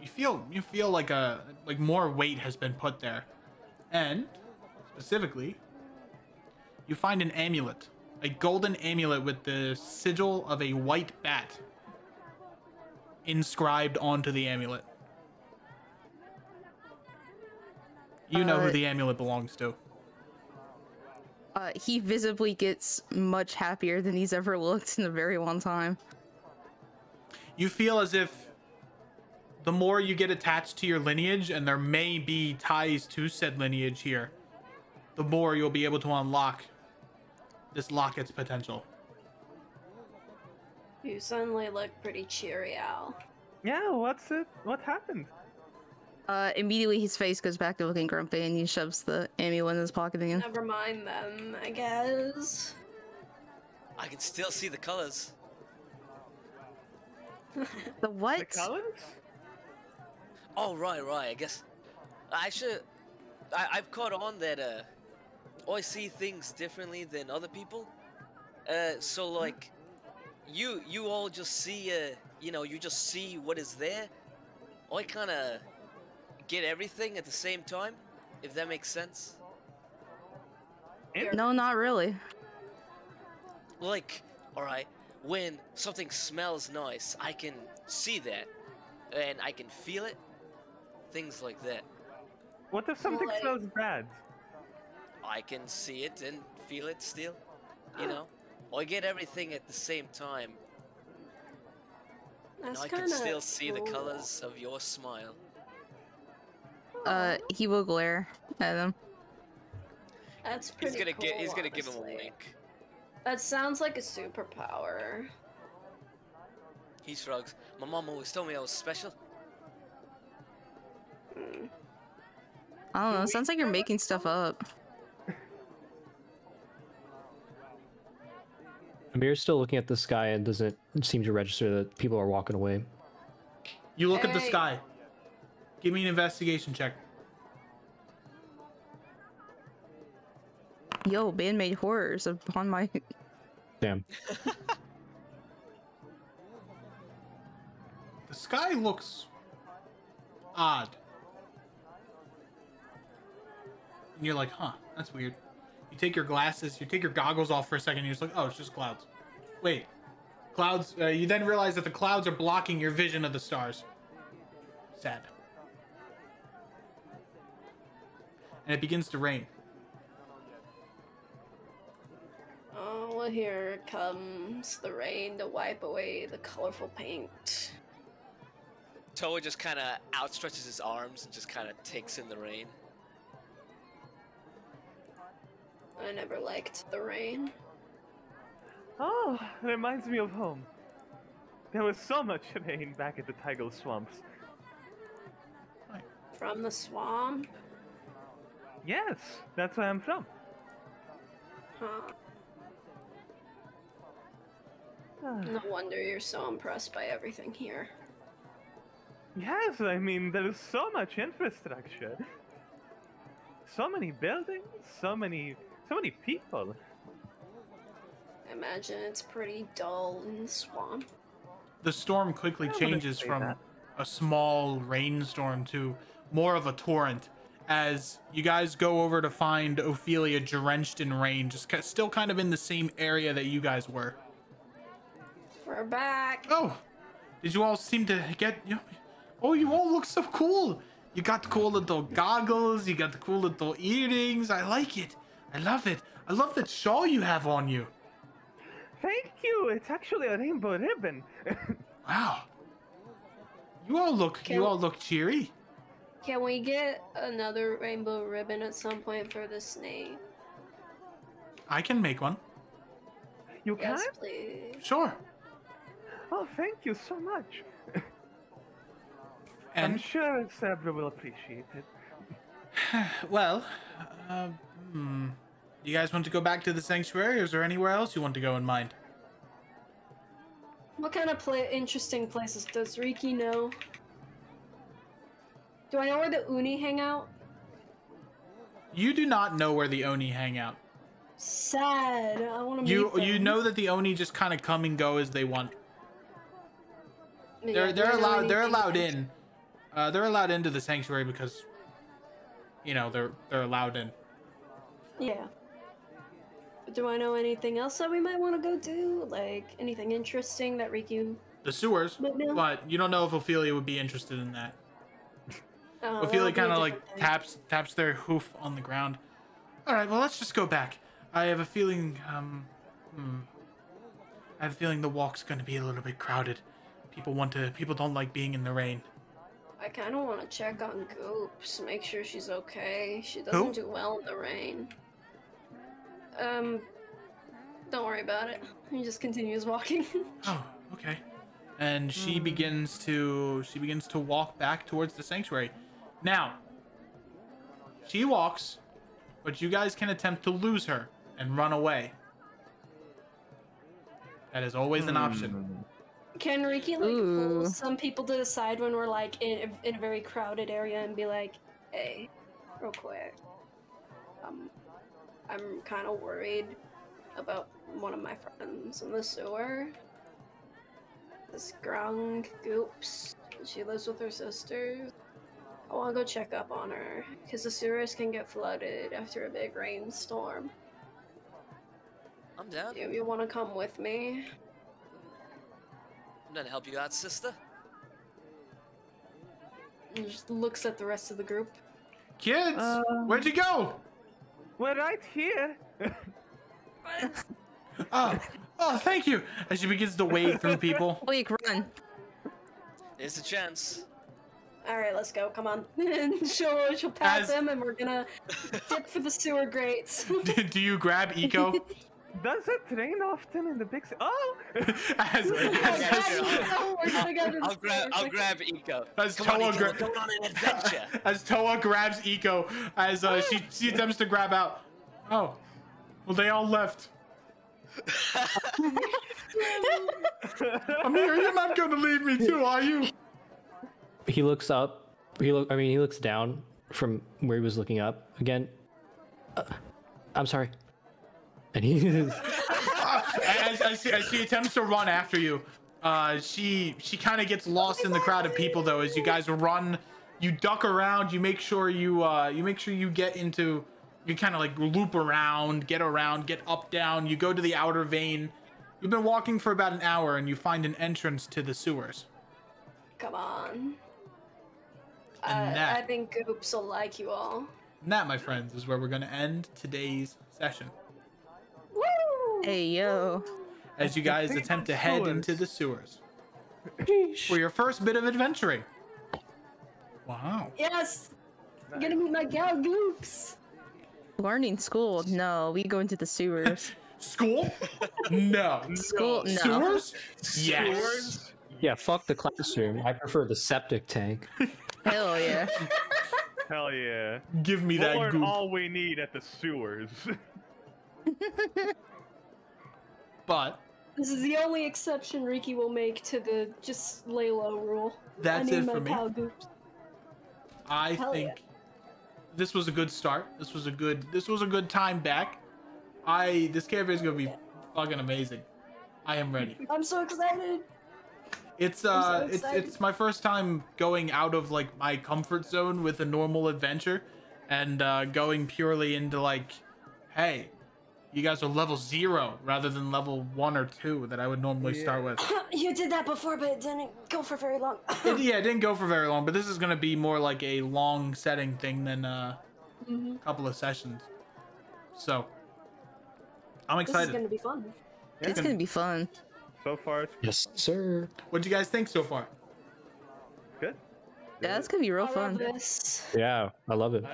You feel like more weight has been put there, and specifically, you find an amulet, a golden amulet with the sigil of a white bat inscribed onto the amulet. You know who the amulet belongs to. He visibly gets much happier than he's ever looked in a very long time. You feel as if the more you get attached to your lineage, and there may be ties to said lineage here, the more you'll be able to unlock this locket's potential. You suddenly look pretty cheery, Al. Yeah, what's it? What happened? Immediately his face goes back to looking grumpy and he shoves the amulet in his pocket again. Never mind them, I guess. I can still see the colors. The what? The colors? Oh, right. I guess I've caught on that I see things differently than other people. So like, you all just see you just see what is there. I kind of get everything at the same time, if that makes sense. No, not really. Like, all right, when something smells nice, I can see that, and I can feel it. Things like that. What if something Like- smells bad? I can see it and feel it still. You know, I get everything at the same time, and That's I can kinda still see the cool. colors of your smile. He will glare at him. That's pretty cool, He's gonna give him a honestly. wink. That sounds like a superpower. He shrugs. My mom always told me I was special. Hmm. I don't know, sounds like you're making stuff up. Amir's still looking at the sky and doesn't seem to register that people are walking away. You look at the Hey. sky. Give me an investigation check. Yo, band-made horrors upon my... Damn. The sky looks odd. And you're like, huh, that's weird. You take your goggles off for a second, and you're just like, oh, it's just clouds. Wait, clouds, you then realize that the clouds are blocking your vision of the stars. Sad. And it begins to rain. Oh, well, here comes the rain to wipe away the colorful paint. Toa just kind of outstretches his arms and just kind of takes in the rain. I never liked the rain. Oh, reminds me of home. There was so much rain back at the Tiger Swamps. From the swamp? Yes, that's where I'm from. Huh. Ah, No wonder you're so impressed by everything here. yes, I mean, there's so much infrastructure. So many buildings, so many people. I imagine it's pretty dull in the swamp. The storm quickly I wouldn't changes say from that. a small rainstorm to more of a torrent as you guys go over to find Ophelia drenched in rain, just still kind of in the same area that you guys were. We're back. Oh, did you all seem to get, oh, you all look so cool. You got the cool little goggles, you got the cool little earrings. I like it. I love it. I love that shawl you have on you. Thank you. It's actually a rainbow ribbon. Wow. You all look cheery. Can we get another rainbow ribbon at some point for the snake? I can make one. You can? Yes, please. Sure. Oh, thank you so much. I'm And sure Sabra will appreciate it. well, you guys want to go back to the sanctuary, or is there anywhere else you want to go in mind? What kind of interesting places does Riki know? Do I know where the Uni hang out? You do not know where the Oni hang out. Sad. I want to meet You them. know that the Oni just kind of come and go as they want. Yeah, They're do I know allowed anything in, They're allowed into the sanctuary because, you know, they're allowed in. Yeah. Do I know anything else that we might want to go do? Like anything interesting that Riku The sewers, would know? but you don't know if Ophelia would be interested in that. Oh, Ophelia that'll be a kind of like different thing. taps their hoof on the ground. All right, well, let's just go back. I have a feeling, I have a feeling the walk's going to be a little bit crowded. People don't like being in the rain. I kind of want to check on Goops, make sure she's okay. She doesn't do well in the rain. Don't worry about it. He just continues walking. Oh, okay. And she begins to walk back towards the sanctuary. Now, she walks, but you guys can attempt to lose her and run away. That is always an option. Can Riki like pull some people to the side when we're like in a very crowded area and be like, "Hey, real quick, I'm kind of worried about one of my friends in the sewer. This Grung Goops. She lives with her sisters. I want to go check up on her because the sewers can get flooded after a big rainstorm. I'm down. You want to come with me?" I'm down to help you out, sister. And just looks at the rest of the group. Kids, where'd you go? We're right here. Oh, thank you. As she begins to wade through people. Wait, run. There's a chance. All right, let's go. Come on. And she'll pat As- them, and we're gonna dip for the sewer grates. Do you grab Eco? Does it rain often in the big city? Oh! As We're gonna go to the I'll sewer. grab Eco. As Come on, Toa Eco, gra- we're going on an adventure. as Toa grabs Eco, as she attempts to grab out. Oh, well, they all left. Amir, you're not going to leave me too, are you? He looks up. He looks down from where he was looking up again. I'm sorry. And he as she attempts to run after you, she kind of gets lost in the crowd of people though. As you guys run, you duck around. You make sure you get into. You kind of like loop around, get up, down. You go to the outer vein. You've been walking for about an hour, and you find an entrance to the sewers. Come on. And I think Goops will like you all. And that, my friends, is where we're going to end today's session. Woo! Hey, yo. As you guys attempt to head into the sewers for your first bit of adventuring. Wow. Yes! I'm gonna meet my gal Goops! Learning school? No, we go into the sewers. School? No. School? No. Sewers? Yes. yeah, fuck the classroom. I prefer the septic tank. Hell yeah. Hell yeah. Give me We'll that learn goop. all we need at the sewers. But This is the only exception Riki will make to the just lay low rule. That's I need it my for me. pal Goops. I Hell think yeah. this was a good start. This was a good time back. This campaign is gonna be fucking amazing. I am ready. I'm so excited! It's I'm so excited. it's my first time going out of like my comfort zone with a normal adventure, and going purely into like, hey, you guys are level 0 rather than level 1 or 2 that I would normally start with. You did that before, but it didn't go for very long. It didn't go for very long, but this is gonna be more like a long setting thing than a couple of sessions. So I'm This is excited. gonna be fun. It's gonna be fun. So far, it's Yes, sir. What do you guys think so far? good. Yeah, it's gonna be real I fun. love this. Yeah, I love it.